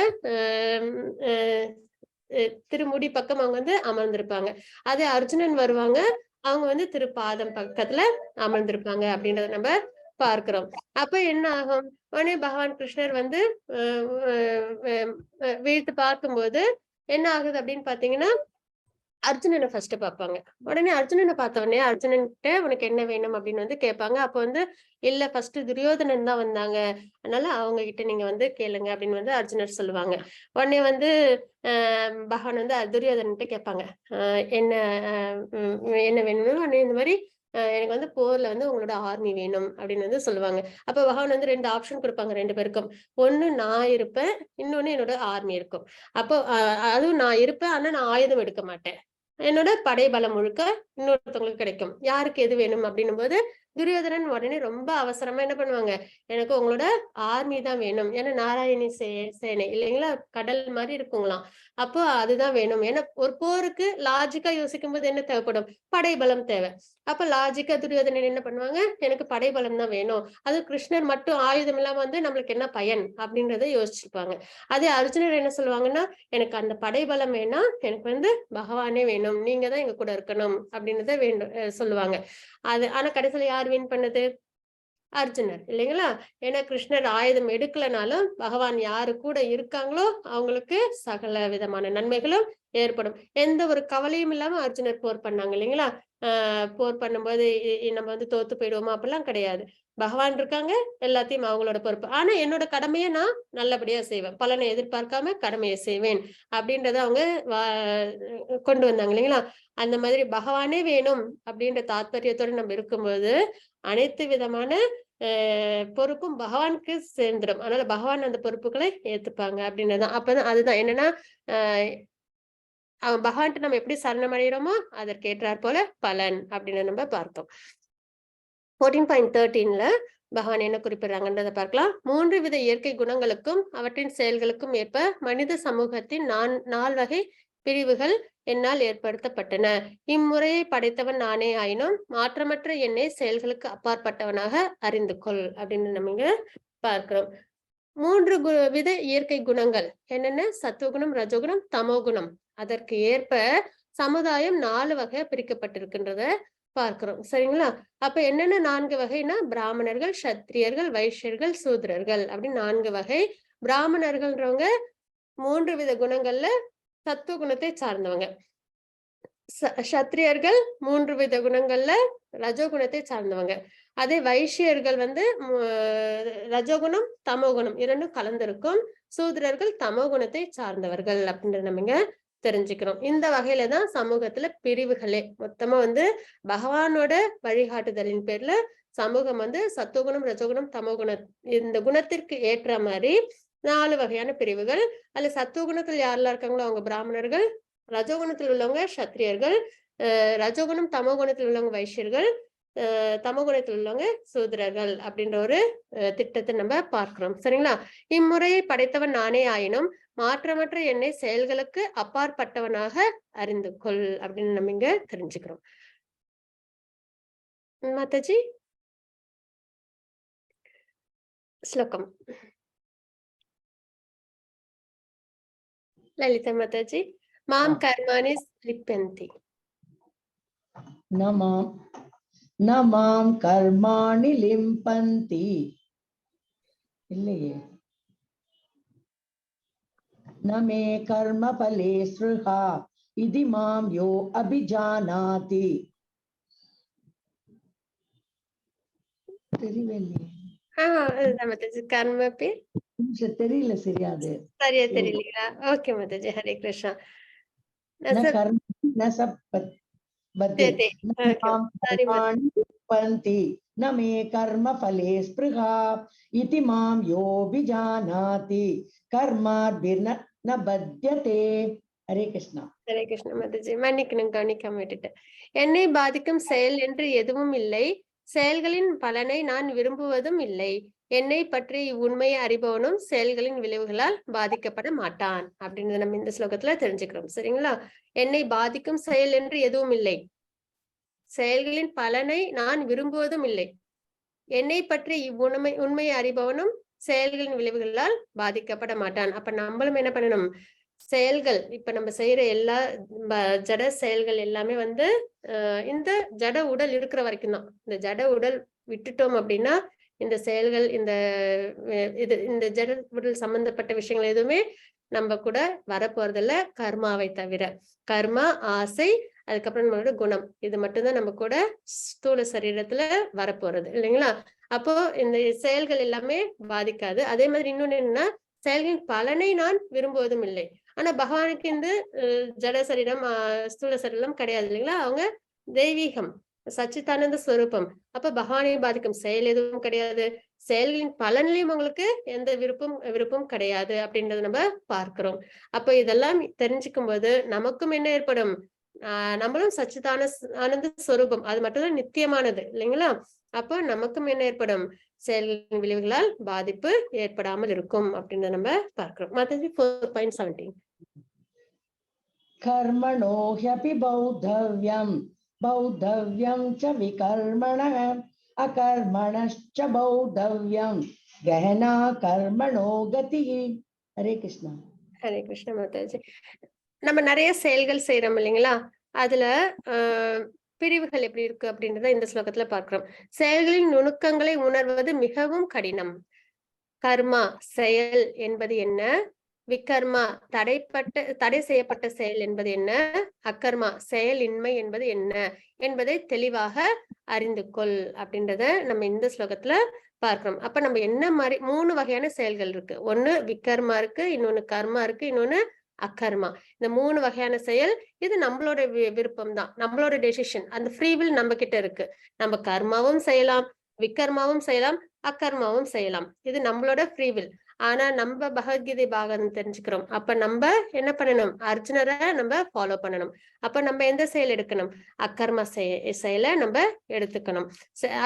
திருமுடி பக்கம் அவங்க வந்து அமர்ந்திருப்பாங்க. அதே அர்ஜுனன் வருவாங்க, அவங்க வந்து திருப்பாதம் பக்கத்துல அமர்ந்திருப்பாங்க அப்படின்றத நம்ம பார்க்கிறோம். அப்ப என்ன ஆகும், உடனே பகவான் கிருஷ்ணர் வந்து வீழ்த்து பார்க்கும்போது என்ன ஆகுது அப்படின்னு பாத்தீங்கன்னா, அர்ஜுனனை ஃபர்ஸ்ட் பார்ப்பாங்க. உடனே அர்ஜுனனை பார்த்த உடனே அர்ஜுனன் கிட்ட உனக்கு என்ன வேணும் அப்படின்னு வந்து கேட்பாங்க. அப்ப வந்து இல்ல ஃபர்ஸ்ட் துரியோதனன் தான் வந்தாங்க, அதனால அவங்க கிட்ட நீங்க வந்து கேளுங்க அப்படின்னு வந்து அர்ஜுனர் சொல்லுவாங்க. உடனே வந்து பகவான் வந்து துரியோதனன்கிட்ட கேட்பாங்க, என்ன என்ன வேணும்னு. உடனே இந்த மாதிரி எனக்கு வந்து போர்ல வந்து உங்களோட ஆர்மி வேணும் அப்படின்னு வந்து சொல்லுவாங்க. அப்ப பகவான் வந்து 2 ஆப்ஷன் கொடுப்பாங்க 2 பேருக்கும். ஒண்ணு நான் இருப்பேன், இன்னொன்னு என்னோட ஆர்மி இருக்கும். அப்போ அதுவும் நான் இருப்பேன், ஆனா நான் ஆயுதம் எடுக்க மாட்டேன். என்னோட படைபலம் முழுக்க இன்னொருத்தவங்களுக்கு கிடைக்கும். யாருக்கு எது வேணும் அப்படின்னும் போது துரியோதனன் உடனே ரொம்ப அவசரமா என்ன பண்ணுவாங்க, எனக்கு உங்களோட ஆர்மி தான் வேணும். ஏன்னா நாராயணி சேனை இல்லைங்களா, கடல் மாதிரி இருக்குங்களாம். அப்போ அதுதான் வேணும். ஏன்னா ஒரு போருக்கு லாஜிக்கா யோசிக்கும் போது என்ன தேவைப்படும், படைபலம் தேவை. அப்ப லாஜிக்கா துரியோதனன் என்ன பண்ணுவாங்க, எனக்கு படைபலம் தான் வேணும், அது கிருஷ்ணர் மட்டும் ஆயுதம் இல்லாம வந்து நம்மளுக்கு என்ன பயன் அப்படின்றத யோசிச்சுப்பாங்க. அதே அர்ஜுனர் என்ன சொல்லுவாங்கன்னா, எனக்கு அந்த படைபலம் வேணாம், எனக்கு வந்து பகவானே வேணும், நீங்க தான் எங்க கூட இருக்கணும் அப்படின்றத வேண்டும் சொல்லுவாங்க. அது ஆனா கடைசியில யார் வின் பண்ணது, அர்ஜுனர் இல்லைங்களா? ஏன்னா கிருஷ்ணர் ஆயுதம் எடுக்கலனாலும் பகவான் யாரு கூட இருக்காங்களோ அவங்களுக்கு சகல விதமான நன்மைகளும் ஏற்படும். எந்த ஒரு கவலையும் இல்லாம அர்ஜுனர் போர் பண்ணாங்க இல்லைங்களா? போர் பண்ணும்போது நம்ம வந்து தோத்து போயிடுவோமா அப்படிலாம் கிடையாது. பகவான் இருக்காங்க, எல்லாத்தையும் அவங்களோட பொறுப்பு. ஆனா என்னோட கடமையை நான் நல்லபடியா செய்வேன், பலனை எதிர்பார்க்காம கடமையை செய்வேன் அப்படின்றத அவங்க கொண்டு வந்தாங்க இல்லைங்களா? அந்த மாதிரி பகவானே வேணும் அப்படின்ற தாத்பரியத்தோட நம்ம இருக்கும்போது அனைத்து விதமான பொறுப்பும் பகவானுக்கு சேர்ந்துடும். அதனால பகவான் அந்த பொறுப்புகளை ஏத்துப்பாங்க அப்படின்றதுதான். அப்பதான் அதுதான் என்னன்னா, அவன் பகவான்ட்டு நம்ம எப்படி சரணமடைகிறோமோ அதற்கேற்றாற் போல பலன் அப்படின்னு நம்ம பார்த்தோம். 14.13ல பகவான் என்ன குறிப்பிடுறாங்கன்றதை பார்க்கலாம். 3 வித இயற்கை குணங்களுக்கும் அவற்றின் செயல்களுக்கும் ஏற்ப மனித சமூகத்தின் 4 வகை பிரிவுகள் என்னால் ஏற்படுத்தப்பட்டன. இம்முறையை படைத்தவன் நானே ஆயினும் மாற்றமற்ற என்னை செயல்களுக்கு அப்பாற்பட்டவனாக அறிந்து கொள் அப்படின்னு நம்ம இங்க பார்க்கிறோம். 3 வித இயற்கை குணங்கள் என்னென்ன, சத்துவகுணம், ரஜோகுணம், தமோகுணம். அதற்கு ஏற்ப சமுதாயம் 4 வகை பிரிக்கப்பட்டிருக்கின்றத பார்க்கிறோம். சரிங்களா? அப்ப என்னென்ன 4 வகைனா, பிராமணர்கள், சத்திரியர்கள், வைஷ்யர்கள், சூத்ரர்கள் அப்படின்னு 4 வகை. பிராமணர்கள்ன்றவங்க 3 வித குணங்கள்ல சத்துவ குணத்தை சார்ந்தவங்க. சத்திரியர்கள் 3 வித குணங்கள்ல ரஜோகுணத்தை சார்ந்தவங்க. அதே வைஷ்யர்கள் வந்து ரஜோகுணம், தமோகுணம் 2ம் கலந்திருக்கும். சூத்ரர்கள் தமோகுணத்தை சார்ந்தவர்கள் அப்படின்றத நம்ம இங்க தெரிஞ்சுக்கிறோம். இந்த வகையில தான் சமூகத்துல பிரிவுகளே. மொத்தமா வந்து பகவானோட வழிகாட்டுதலின் பேர்ல சமூகம் வந்து சத்துவகுணம், ரஜோகுணம், தமோகுணம் இந்த குணத்திற்கு ஏற்ற மாதிரி 4 வகையான பிரிவுகள். அதுல சத்துவகுணத்தில் யாரெல்லாம் இருக்காங்களோ அவங்க பிராமணர்கள், ரஜோகுணத்தில் உள்ளவங்க சத்திரியர்கள், ரஜோகுணம் தமோகுணத்தில் உள்ளவங்க வைஷ்யர்கள், தமோகுணத்தில் உள்ளவங்க சூத்ரர்கள் அப்படின்ற ஒரு திட்டத்தை நம்ம பார்க்கிறோம். சரிங்களா? இம்முறையை படைத்தவன் நானே ஆயினும் மாற்றமற்ற என்னை செயல்களுக்கு அப்பாற்பட்டவனாக அறிந்து கொள் அப்படின்னு நம்ம இங்க தெரிஞ்சுக்கிறோம். மாதாஜி ஸ்லோகம். லலிதா மாதாஜி. மாம் கர்மாணி லிப்யந்தி.
न मां कर्माणि लिम्पन्ति இல்லையே, न मे कर्मफले स्पृहा इति मां यो अभिजानाति. தெரியவில்லை.
மாதாஜி கர்ம பேர்
தெரியல சரியா, அது
சரியா தெரியலையா? ஓகே மாதாஜி, ஹரே கிருஷ்ணா.
बद्धे
ते
न
ओके
मां
सारी
कर्माणि लिप्यन्ति न मे कर्मफले स्पृहा इति मां योऽभिजानाति कर्माभिर्न न बध्यते. हरे कृष्णा.
ஹரே கிருஷ்ண மாதாஜி. மன்னிக்கணும், கவனிக்காம விட்டுட்டேன். என்னை பாதிக்கும் செயல் என்று எதுவும் இல்லை. செயல்களின் பலனை நான் விரும்புவதும் இல்லை. என்னை பற்றி இவ்வுண்மையை அறிபவனும் செயல்களின் விளைவுகளால் பாதிக்கப்பட மாட்டான் அப்படின்றத நம்ம இந்த ஸ்லோகத்துல தெரிஞ்சுக்கிறோம். சரிங்களா? என்னை பாதிக்கும் செயல் என்று எதுவும் இல்லை. செயல்களின் பலனை நான் விரும்புவதும் இல்லை. என்னை பற்றி உண்மையை அறிபவனும் செயல்களின் விளைவுகளால் பாதிக்கப்பட மாட்டான். அப்ப நம்மளும் என்ன பண்ணணும்? செயல்கள் இப்ப நம்ம செய்யற எல்லா ஜட செயல்கள் எல்லாமே வந்து இந்த ஜட உடல் இருக்கிற வரைக்கும் தான். இந்த ஜட உடல் விட்டுட்டோம் அப்படின்னா இந்த செயல்கள் இந்த ஜட உடல் சம்பந்தப்பட்ட விஷயங்கள் எதுவுமே நம்ம கூட வரப்போறதில்ல, கர்மாவை தவிர. கர்மா, ஆசை, அதுக்கப்புறம் நம்மளோட குணம், இது மட்டும்தான் நம்ம கூட ஸ்தூல சரீரத்துல வரப்போறது இல்லைங்களா? அப்போ இந்த செயல்கள் எல்லாமே பாதிக்காது. அதே மாதிரி இன்னொன்னு என்னன்னா, செயல்களின் பலனை நான் விரும்புவதும் இல்லை. ஆனா பகவானுக்கு இந்த ஜட சரீரம், ஸ்தூல சரீரம் கிடையாது இல்லைங்களா? அவங்க தெய்வீகம், சச்சிதானந்த ஸ்வரூபம். அப்ப பகவானை பாதிக்கும் செயல் எதுவும் கிடையாது. செயல்களின் பலன்லையும் உங்களுக்கு எந்த விருப்பம் கிடையாது அப்படின்றத நம்ம பார்க்கிறோம். அப்ப இதெல்லாம் தெரிஞ்சுக்கும் போது நமக்கும் என்ன ஏற்படும்? நம்மளும் ஆனந்த ஸ்வரூபம், அது மட்டும்தான் நித்தியமானது இல்லைங்களா? அப்போ நமக்கும் என்ன ஏற்படும்? செயல்களின் விளைவுகளால் பாதிப்பு ஏற்படாமல் இருக்கும் அப்படின்றத நம்ம பார்க்கிறோம். மாதாஜி 4.17.
कर्मणो ह्यपि बौद्धव्यं बौद्धव्यं च विकर्मणः अकर्मणश्च बौद्धव्यं गहना कर्मणो गतिः. हरे कृष्णा.
ஹரே கிருஷ்ண மாதாஜி. நம்ம நிறைய செயல்கள் செய்யறோம் இல்லைங்களா? அதுல பிரிவுகள் எப்படி இருக்கு அப்படின்றத இந்த ஸ்லோகத்துல பார்க்கிறோம். செயல்களின் நுணுக்கங்களை உணர்வது மிகவும் கடினம். கர்மா செயல் என்பது என்ன? விகர்மா தடை செய்யப்பட்ட செயல் என்பது என்ன? அகர்மா செயலின்மை என்பது என்ன என்பதை தெளிவாக அறிந்து கொள் அப்படின்றத நம்ம இந்த ஸ்லோகத்துல பார்க்கிறோம். அப்ப நம்ம என்ன மாதிரி 3 வகையான செயல்கள் இருக்கு. ஒண்ணு விகர்மா இருக்கு, இன்னொன்னு கர்மா இருக்கு, இன்னொன்னு அகர்மா. இந்த 3 வகையான செயல் இது நம்மளோட விருப்பம் தான், நம்மளோட டெசிஷன். அந்த ஃப்ரீவில் நம்ம கிட்ட இருக்கு. நம்ம கர்மாவும் செய்யலாம், விகர்மாவும் செய்யலாம், அகர்மாவும் செய்யலாம். இது நம்மளோட ஃப்ரீவில். ஆனா நம்ம பகவத்கீதை பாகம் தெரிஞ்சுக்கிறோம். அப்ப நம்ம என்ன பண்ணணும்? அர்ஜுனரை நம்ம ஃபாலோ பண்ணணும். அப்ப நம்ம எந்த செயல் எடுக்கணும்? அகர்ம செயலை நம்ம எடுத்துக்கணும்.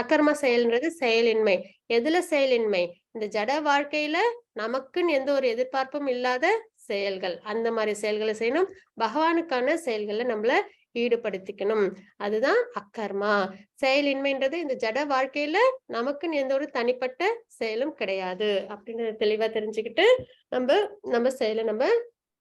அகர்ம செயல்ன்றது செயலின்மை. எதுல செயலின்மை? இந்த ஜட வாழ்க்கையில நமக்குன்னு எந்த ஒரு எதிர்பார்ப்பும் இல்லாத செயல்கள், அந்த மாதிரி செயல்களை செய்யணும். பகவானுக்கான செயல்களை நம்மள ஈடுபடுத்திக்கணும். அதுதான் அக்கர்மா. செயலின்மைன்றது இந்த ஜட வாழ்க்கையில நமக்குன்னு எந்த ஒரு தனிப்பட்ட செயலும் கிடையாது அப்படின்றத தெளிவா தெரிஞ்சுக்கிட்டு நம்ம செயலை நம்ம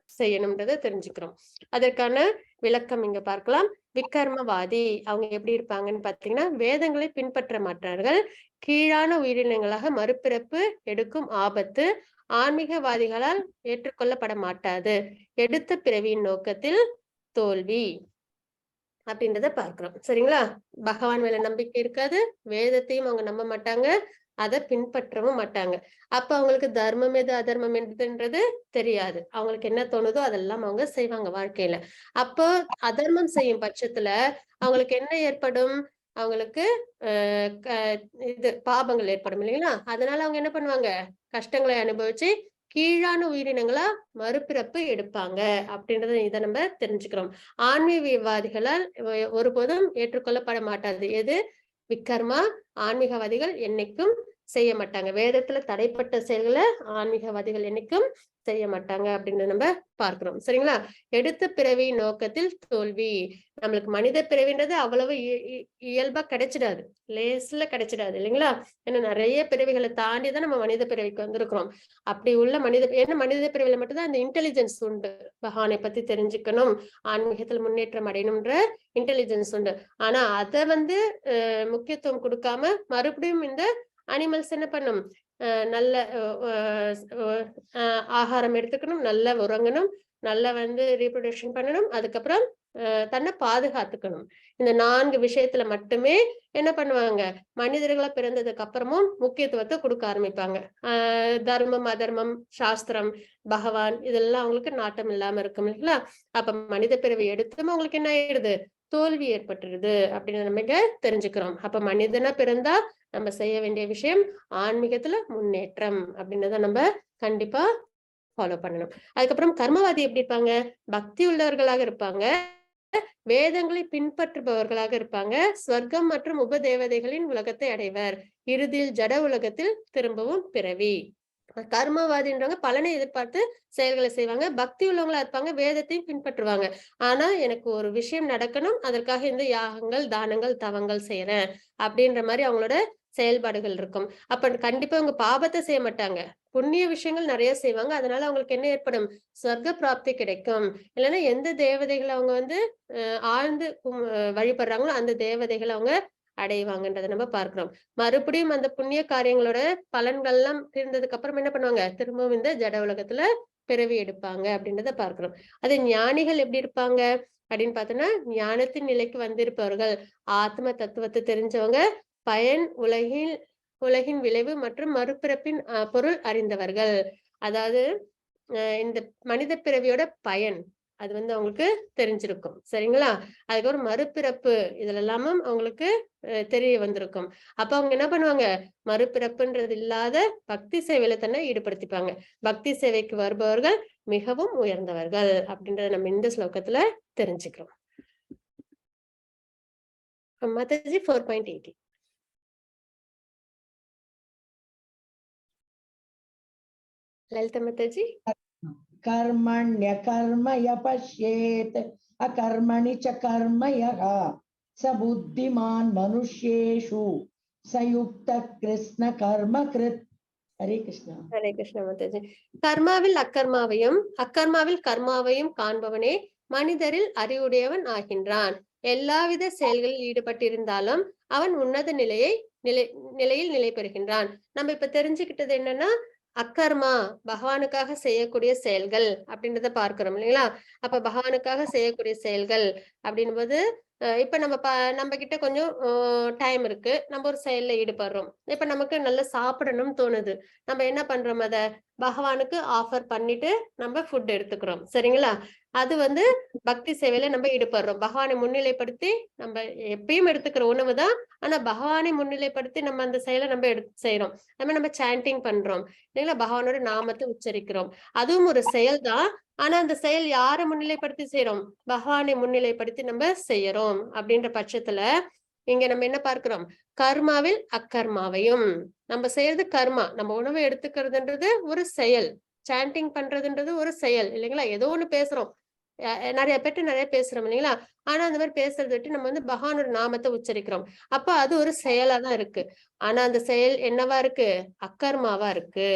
செய்யணும்ன்றத தெரிஞ்சுக்கிறோம். அதற்கான விளக்கம் இங்க பார்க்கலாம். விகர்மவாதி அவங்க எப்படி இருப்பாங்கன்னு பாத்தீங்கன்னா, வேதங்களை பின்பற்ற மாட்டார்கள், கீழான உயிரினங்களாக மறுபிறப்பு எடுக்கும் ஆபத்து ஆன்மீகவாதிகளால் ஏற்றுக்கொள்ளப்பட மாட்டாது, எடுத்த பிறவியின் நோக்கத்தில் தோல்வி அப்படின்றத பார்க்கிறோம். சரிங்களா? பகவான் மேல நம்பிக்கை இருக்காது, வேதத்தையும் அவங்க நம்ப மாட்டாங்க, அதை பின்பற்றவும் மாட்டாங்க. அப்ப அவங்களுக்கு தர்மம் எது அதர்மம் எதுன்றது தெரியாது. அவங்களுக்கு என்ன தோணுதோ அதெல்லாம் அவங்க செய்வாங்க வாழ்க்கையில. அப்போ அதர்மம் செய்யும் பட்சத்துல அவங்களுக்கு என்ன ஏற்படும்? அவங்களுக்கு இது பாபங்கள் ஏற்படும் இல்லைங்களா? அதனால அவங்க என்ன பண்ணுவாங்க? கஷ்டங்களை அனுபவிச்சு கீழான உயிரினங்களா மறுபிறப்பு எடுப்பாங்க அப்படின்றத இதை நம்ம தெரிஞ்சுக்கிறோம். ஆன்மீகவாதிகளால் ஒருபோதும் ஏற்றுக்கொள்ளப்பட மாட்டாது. எது? விகர்மா ஆன்மீகவாதிகள் என்னைக்கும் செய்ய மாட்டாங்க. வேதத்துல தடைப்பட்ட செயல்களை ஆன்மீகவாதிகள் என்னைக்கும் செய்ய மாட்டாங்க அப்படின்னு நம்ம பார்க்கிறோம். சரிங்களா? எடுத்த பிறவி நோக்கத்தில் தோல்வி. நம்மளுக்கு மனித பிறவின்றது அவ்வளவு இயல்பா கிடைச்சிடாது, லேஸ்ல கிடைச்சிடாது இல்லைங்களா? ஏன்னா நிறைய பிறவிகளை தாண்டிதான் நம்ம மனித பிறவிக்கு வந்திருக்கிறோம். அப்படி உள்ள மனித பிறவில மட்டும்தான் அந்த இன்டெலிஜென்ஸ் உண்டு. பகவானை பத்தி தெரிஞ்சுக்கணும், ஆன்மீகத்தில் முன்னேற்றம் அடையணும்ன்ற இன்டெலிஜென்ஸ் உண்டு. ஆனா அதை முக்கியத்துவம் கொடுக்காம மறுபடியும் இந்த அனிமல்ஸ் என்ன பண்ணும்? நல்ல ஆகாரம் எடுத்துக்கணும், நல்லா உறங்கணும், நல்லா ரீப்ரொடக்ஷன் பண்ணணும், அதுக்கப்புறம் தன்னை பாதுகாத்துக்கணும். இந்த 4 விஷயத்துல மட்டுமே என்ன பண்ணுவாங்க? மனிதர்களா பிறந்ததுக்கு அப்புறமும் முக்கியத்துவத்தை கொடுக்க ஆரம்பிப்பாங்க. தர்மம் அதர்மம் சாஸ்திரம் பகவான் இதெல்லாம் அவங்களுக்கு நாட்டம் இல்லாம இருக்கும் இல்லைங்களா? அப்ப மனித பிறவி எடுத்தும் அவங்களுக்கு என்ன ஆயிடுது? தோல்வி ஏற்பட்டுருது அப்படின்னு நம்ம இங்க தெரிஞ்சுக்கிறோம். அப்ப மனிதனா பிறந்தா நம்ம செய்ய வேண்டிய விஷயம் ஆன்மீகத்துல முன்னேற்றம் அப்படின்றத நம்ம கண்டிப்பா ஃபாலோ பண்ணணும். அதுக்கப்புறம் கர்மவாதி எப்படி இருப்பாங்க? பக்தி உள்ளவர்களாக இருப்பாங்க, வேதங்களை பின்பற்றுபவர்களாக இருப்பாங்க, ஸ்வர்க்கம் மற்றும் உபதேவதைகளின் உலகத்தை அடைவர், இறுதியில் ஜட உலகத்தில் திரும்பவும் பிறவி. கர்மவாதின்றவங்க பலனை எதிர்பார்த்து செயல்களை செய்வாங்க, பக்தி உள்ளவங்களா இருப்பாங்க, வேதத்தையும் பின்பற்றுவாங்க. ஆனா எனக்கு ஒரு விஷயம் நடக்கணும், அதற்காக இந்த யாகங்கள், தானங்கள், தவங்கள் செய்யறேன் அப்படின்ற மாதிரி அவங்களோட செயல்பாடுகள் இருக்கும். அப்ப கண்டிப்பா அவங்க பாபத்தை செய்ய மாட்டாங்க, புண்ணிய விஷயங்கள் நிறைய செய்வாங்க. அதனால அவங்களுக்கு என்ன ஏற்படும்? சொர்க்க பிராப்தி கிடைக்கும். இல்லைன்னா எந்த தேவதைகளை அவங்க ஆழ்ந்து வழிபடுறாங்களோ அந்த தேவதைகளை அவங்க அடைவாங்கன்றதை நம்ம பார்க்கிறோம். மறுபடியும் அந்த புண்ணிய காரியங்களோட பலன்கள் எல்லாம் தீர்ந்ததுக்கு அப்புறம் என்ன பண்ணுவாங்க? திரும்பவும் இந்த ஜட உலகத்துல பிறவி எடுப்பாங்க அப்படின்றத பார்க்கிறோம். அது ஞானிகள் எப்படி இருப்பாங்க அப்படின்னு பார்த்தோம்னா, ஞானத்தின் நிலைக்கு வந்திருப்பவர்கள், ஆத்ம தத்துவத்தை தெரிஞ்சவங்க, பயன், உலகின் விளைவு மற்றும் மறுபிறப்பின் பொருள் அறிந்தவர்கள். அதாவது இந்த மனித பிறவியோட பயன் அது அவங்களுக்கு தெரிஞ்சிருக்கும். சரிங்களா? அதுக்கப்புறம் மறுபிறப்பு இதுல எல்லாமும் அவங்களுக்கு தெரிய வந்திருக்கும். அப்ப அவங்க என்ன பண்ணுவாங்க? மறுபிறப்புன்றது இல்லாத பக்தி சேவையில தன்னை ஈடுபடுத்திப்பாங்க. பக்தி சேவைக்கு வருபவர்கள் மிகவும் உயர்ந்தவர்கள் அப்படின்றத நம்ம இந்த ஸ்லோகத்துல தெரிஞ்சுக்கிறோம். மாதாஜி 4.80. லலிதா மாதாஜி.
कर्मण्य कर्म य पश्येत अकर्मणि च कर्म यः स बुद्धिमान मनुष्येषु सयुक्त कृष्ण कर्म कृत. हरे कृष्णा.
ஹரே கிருஷ்ணா மாதாஜி. கர்மாவில் அக்கர்மாவையும் அக்கர்மாவில் கர்மாவையும் காண்பவனே மனிதரில் அறிவுடையவன் ஆகின்றான். எல்லாவித செயல்களில் ஈடுபட்டிருந்தாலும் அவன் உன்னத நிலையில் நிலை பெறுகின்றான். நம்ம இப்ப தெரிஞ்சுக்கிட்டது என்னன்னா, அக்கர்மா பகவானுக்காக செய்யக்கூடிய செயல்கள் அப்படின்றத பார்க்கிறோம் இல்லைங்களா? அப்ப பகவானுக்காக செய்யக்கூடிய செயல்கள் அப்படின் போது இப்ப நம்ம கிட்ட கொஞ்சம் டைம் இருக்கு, நம்ம ஒரு செயல்ல ஈடுபடுறோம். இப்ப நமக்கு நல்லா சாப்பிடணும்னு தோணுது, நம்ம என்ன பண்றோம்? அத பகவானுக்கு ஆஃபர் பண்ணிட்டு நம்ம ஃபுட் எடுத்துக்கிறோம். சரிங்களா? அது பக்தி சேவையில நம்ம ஈடுபடுறோம். பகவானை முன்னிலைப்படுத்தி நம்ம எப்பயும் எடுத்துக்கிற உணவு தான், ஆனா பகவானை முன்னிலைப்படுத்தி நம்ம அந்த செயலை நம்ம செய்யறோம். நம்ம சாண்டிங் பண்றோம் இல்லைங்களா? பகவானோட நாமத்தை உச்சரிக்கிறோம். அதுவும் ஒரு செயல் தான். ஆனா அந்த செயல் யாரை முன்னிலைப்படுத்தி செய்யறோம்? பகவானை முன்னிலைப்படுத்தி நம்ம செய்யறோம். அப்படின்ற பட்சத்துல இங்க நம்ம என்ன பார்க்கிறோம்? கர்மாவில் அக்கர்மாவையும். நம்ம செய்யறது கர்மா, நம்ம உணவை எடுத்துக்கிறதுன்றது ஒரு செயல், சாண்டிங் பண்றதுன்றது ஒரு செயல் இல்லைங்களா? ஏதோ ஒண்ணு பேசுறோம், நிறைய பேர்ட்டு நிறைய பேசுறோம் இல்லைங்களா? ஆனா அந்த மாதிரி பேசுறதை விட்டு நம்ம பகவானோட நாமத்தை உச்சரிக்கிறோம். அப்ப அது ஒரு செயலா தான் இருக்கு. ஆனா அந்த செயல் என்னவா இருக்கு? அக்கர்மாவா இருக்கு.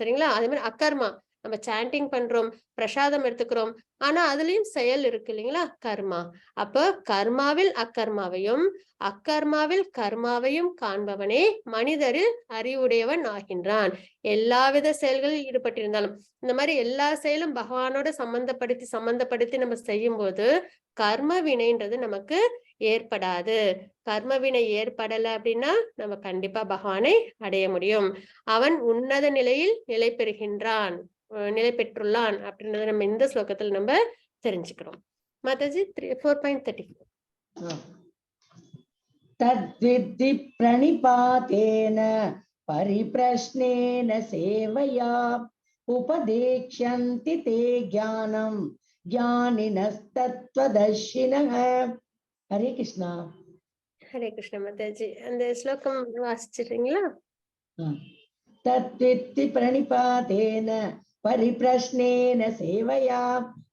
சரிங்களா? அதே மாதிரி அக்கர்மா, நம்ம சாண்டிங் பண்றோம், பிரசாதம் எடுத்துக்கிறோம், ஆனா அதுலயும் செயல் இருக்கு இல்லைங்களா? கர்மா. அப்ப கர்மாவில் அக்கர்மாவையும் அக்கர்மாவில் கர்மாவையும் காண்பவனே மனிதரில் அறிவுடையவன் ஆகின்றான். எல்லாவித செயல்களில் ஈடுபட்டிருந்தாலும், இந்த மாதிரி எல்லா செயலும் பகவானோட சம்பந்தப்படுத்தி நம்ம செய்யும் போது கர்ம வினைன்றது நமக்கு ஏற்படாது. கர்ம வினை ஏற்படல அப்படின்னா நம்ம கண்டிப்பா பகவானை அடைய முடியும். அவன் உன்னத நிலையில் நிலை பெறுகின்றான், நிலை பெற்றுள்ளான் அப்படின்றத நம்ம இந்த ஸ்லோகத்தில் நம்ம தெரிஞ்சுக்கிறோம். மாதாஜி 4.34.
तद्विद्धि प्रणिपातेन परिप्रश्नेन सेवया उपदेक्ष्यन्ति ते ज्ञानं ज्ञानिनस्तत्त्वदर्शिनः. हरे कृष्णा.
ஹரே கிருஷ்ண மாதாஜி. அந்த ஸ்லோகம் வாசிச்சிடுறீங்களா?
तद्विद्धि प्रणिपातेन परिप्रश्नेन सेवया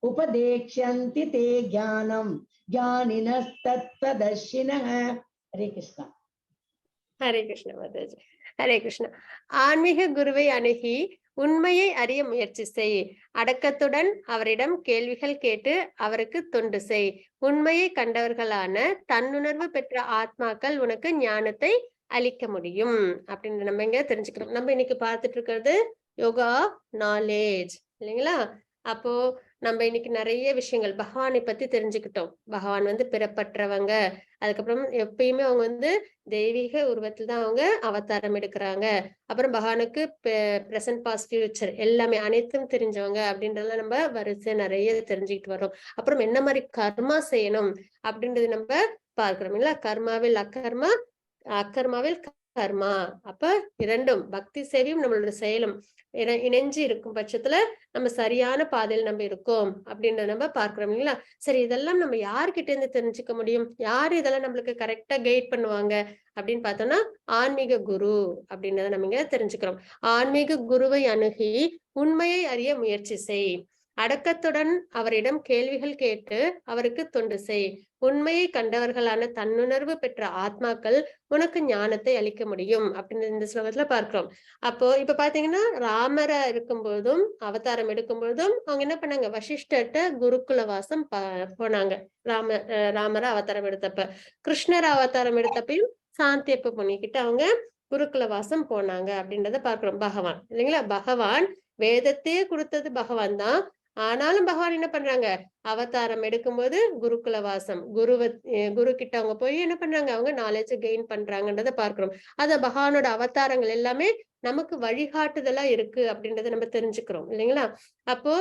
उपदेक्ष्यन्ति ते ज्ञानं ज्ञानिनस्तत्त्वदर्शिनः. हरे कृष्णा.
ஹரே கிருஷ்ண மாதாஜி. ஹரே கிருஷ்ணா. ஆன்மீக குருவை அணுகி உண்மையை அறிய முயற்சி செய். அடக்கத்துடன் அவரிடம் கேள்விகள் கேட்டு அவருக்கு தொண்டு செய். உண்மையை கண்டவர்களான தன்னுணர்வு பெற்ற ஆத்மாக்கள் உனக்கு ஞானத்தை அளிக்க முடியும் அப்படின்னு நம்ம இங்க தெரிஞ்சுக்கிறோம். நம்ம இன்னைக்கு பார்த்துட்டு இருக்கிறது யோகா நாலேஜ் இல்லைங்களா? அப்போ நம்ம இன்னைக்கு நிறைய விஷயங்கள் பகவானை பத்தி தெரிஞ்சுக்கிட்டோம். பகவான் வந்து பிறப்பற்றவங்க. அதுக்கப்புறம் எப்பயுமே அவங்க வந்து தெய்வீக உருவத்தில் தான் அவங்க அவதாரம் எடுக்கிறாங்க. அப்புறம் பகவானுக்கு பிரசன்ட் பாஸ்ட் ஃபியூச்சர் எல்லாமே அனைத்தும் தெரிஞ்சவங்க அப்படின்றதெல்லாம் நம்ம வரிசை நிறைய தெரிஞ்சுக்கிட்டு வரோம். அப்புறம் என்ன மாதிரி கர்மா செய்யணும் அப்படின்றது நம்ம பார்க்கிறோம் இல்ல. கர்மாவில் அக்கர்மா, அக்கர்மாவில் கர்மா. அப்ப இரண்டும் பக்தி சேவையும் நம்மளோட செயலும் இணைஞ்சு இருக்கும் பட்சத்துல நம்ம சரியான பாதையில் நம்ம இருக்கோம் அப்படின்றத நம்ம பார்க்கிறோம் இல்லைங்களா. சரி, இதெல்லாம் நம்ம யார்கிட்ட இருந்து தெரிஞ்சுக்க முடியும்? யாரு இதெல்லாம் நம்மளுக்கு கரெக்டா கைட் பண்ணுவாங்க அப்படின்னு பார்த்தோம்னா ஆன்மீக குரு அப்படின்றத நம்ம இங்க தெரிஞ்சுக்கிறோம். ஆன்மீக குருவை அணுகி உண்மையை அறிய முயற்சி செய். அடக்கத்துடன் அவரிடம் கேள்விகள் கேட்டு அவருக்கு தொண்டு செய். உண்மையை கண்டவர்களான தன்னுணர்வு பெற்ற ஆத்மாக்கள் உனக்கு ஞானத்தை அளிக்க முடியும் அப்படின்னு இந்த ஸ்லோகத்துல பார்க்கிறோம். அப்போ இப்ப பாத்தீங்கன்னா ராமரா இருக்கும்போதும் அவதாரம் எடுக்கும்போதும் அவங்க என்ன பண்ணாங்க, வசிஷ்டர்ட்ட குருகுல வாசம் போனாங்க. ராமரா அவதாரம் எடுத்தப்ப, கிருஷ்ணர் அவதாரம் எடுத்தப்பையும் சாந்தியப்ப பண்ணிக்கிட்டு அவங்க குருகுல வாசம் போனாங்க அப்படின்றத பார்க்கிறோம். பகவான் இல்லைங்களா, பகவான் வேதத்தையே கொடுத்தது பகவான் தான். ஆனாலும் பகவான் என்ன பண்றாங்க, அவதாரம் எடுக்கும்போது குருகுல வாசம், குரு கிட்ட அவங்க போய் என்ன பண்றாங்க, அவங்க நாலேஜ் கெயின் பண்றாங்கன்றத பார்க்கிறோம். அத பகவானோட அவதாரங்கள் எல்லாமே நமக்கு வழிகாட்டுதலா இருக்கு அப்படின்றத நம்ம தெரிஞ்சுக்கிறோம் இல்லைங்களா. அப்போ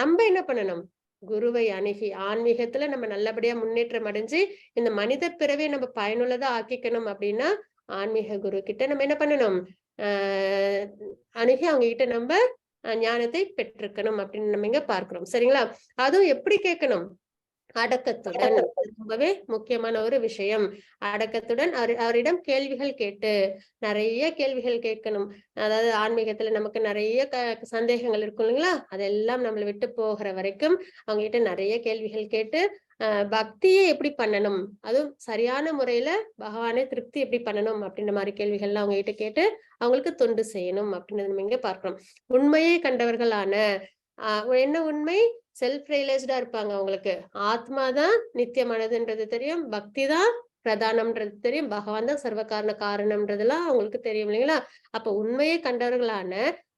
நம்ம என்ன பண்ணணும், குருவை அணுகி ஆன்மீகத்துல நம்ம நல்லபடியா முன்னேற்றம் அடைஞ்சு இந்த மனித பிறவியை நம்ம பயனுள்ளதா ஆக்கிக்கணும் அப்படின்னா ஆன்மீக குரு கிட்ட நம்ம என்ன பண்ணணும், அணுகி அவங்க கிட்ட நம்ம ஞானத்தை பெற்றிருக்கணும் அப்படின்னு நம்ம இங்க பார்க்கிறோம். சரிங்களா. அதுவும் எப்படி கேட்கணும், அடக்கத்துடன். ரொம்பவே முக்கியமான ஒரு விஷயம். அடக்கத்துடன் அவரிடம் கேள்விகள் கேட்டு, நிறைய கேள்விகள் கேட்கணும். அதாவது ஆன்மீகத்துல நமக்கு நிறைய சந்தேகங்கள் இருக்கும் இல்லைங்களா, அதெல்லாம் நம்மளை விட்டு போகிற வரைக்கும் அவங்க கிட்ட நிறைய கேள்விகள் கேட்டு பக்தியை எப்படி பண்ணணும், அதுவும் சரியான முறையில பகவானை திருப்தி எப்படி பண்ணணும் அப்படின்ற மாதிரி கேள்விகள்லாம் அவங்க கிட்ட கேட்டு அவங்களுக்கு தொண்டு செய்யணும் அப்படின்னு நம்ம இங்க பார்க்கிறோம். உண்மையை கண்டவர்களான என்ன உண்மை, செல்ஃப் ரியலைஸ்டா இருப்பாங்க. அவங்களுக்கு ஆத்மாதான் நித்தியமானதுன்றது தெரியும், பக்தி தான் பிரதானம்ன்றது தெரியும், பகவான் தான் சர்வ காரண காரணம்ன்றதெல்லாம் அவங்களுக்கு தெரியும் இல்லைங்களா. அப்ப உண்மையை கண்டவர்களான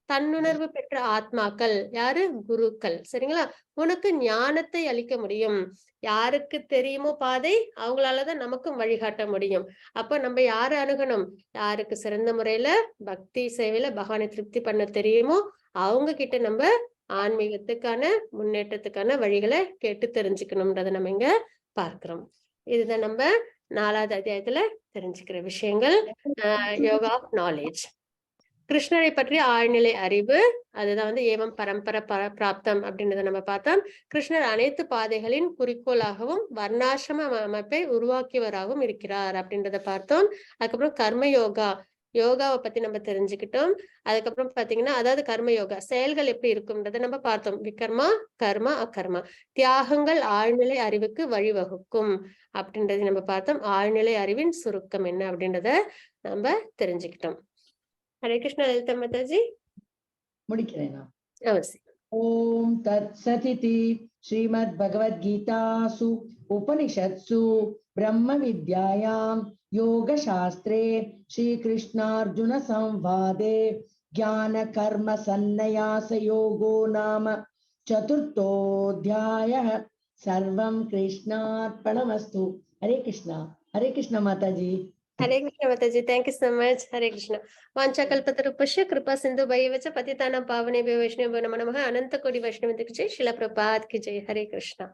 தன்னுணர்வு பெற்ற ஆத்மாக்கள் யாரு, குருக்கள். சரிங்களா. உனக்கு ஞானத்தை அளிக்க முடியும். யாருக்கு தெரியுமோ பாதை அவங்களாலதான் நமக்கும் வழிகாட்ட முடியும். அப்ப நம்ம யாரு அணுகணும், யாருக்கு சிறந்த முறையில பக்தி சேவையில பகவானை திருப்தி பண்ண தெரியுமோ அவங்க கிட்ட நம்ம ஆன்மீகத்துக்கான முன்னேற்றத்துக்கான வழிகளை கேட்டு தெரிஞ்சுக்கணும்ன்றத நம்ம இங்க பார்க்கிறோம். இதுதான் நம்ம 4வது அத்தியாயத்துல தெரிஞ்சுக்கிற விஷயங்கள். Yoga of knowledge. கிருஷ்ணரை பற்றி ஆழ்நிலை அறிவு, அதுதான் வந்து ஏவம் பரம்பரை பிராப்தம் அப்படின்றத நம்ம பார்த்தோம். கிருஷ்ணர் அனைத்து பாதைகளின் குறிக்கோளாகவும் வர்ணாசிரம அமைப்பை உருவாக்கியவராகவும் இருக்கிறார் அப்படின்றத பார்த்தோம். அதுக்கப்புறம் கர்ம யோகா, யோகாவை பத்தி நம்ம தெரிஞ்சுக்கிட்டோம். அதுக்கப்புறம் பாத்தீங்கன்னா அதாவது கர்ம யோகா செயல்கள் எப்படி இருக்கும்ன்றத நம்ம பார்த்தோம். விகர்மா, கர்மா, அகர்மா. தியாகங்கள் ஆழ்நிலை அறிவுக்கு வழிவகுக்கும் அப்படின்றத நம்ம பார்த்தோம். ஆழ்நிலை அறிவின் சுருக்கம் என்ன அப்படின்றத நம்ம தெரிஞ்சுக்கிட்டோம். ஹரே கிருஷ்ணா லலிதா மாதாஜி.
முடிக்கிறேனா?
அவசியம்.
ஓம் தத் சதிதி ஸ்ரீமத் பகவத்கீதாசு உபனிஷத்சு பிரம்ம வித்யாயாம் யோக சாஸ்திரே ஸ்ரீ கிருஷ்ணார்ஜுன சம்வாதே ஞான கர்ம சந்நியாச யோகோ நாம சதுர்த்தோத்யாயः. சர்வம் கிருஷ்ணார்ப்பணமஸ்து. ஹரே கிருஷ்ணா. ஹரே கிருஷ்ணா மாதாஜி.
हरे कृष्ण माताजी, थैंक यू सो मच. हरे कृष्ण. वाञ्छाकल्पतरुभ्यश्च कृपा सिन्धुभ्यैव च पतितानां पावनेभ्यो वैष्णवेभ्यो नमो नमः. अनंत कोटि वैष्णव की जय. श्रील प्रभुपाद की जय. हरे कृष्ण.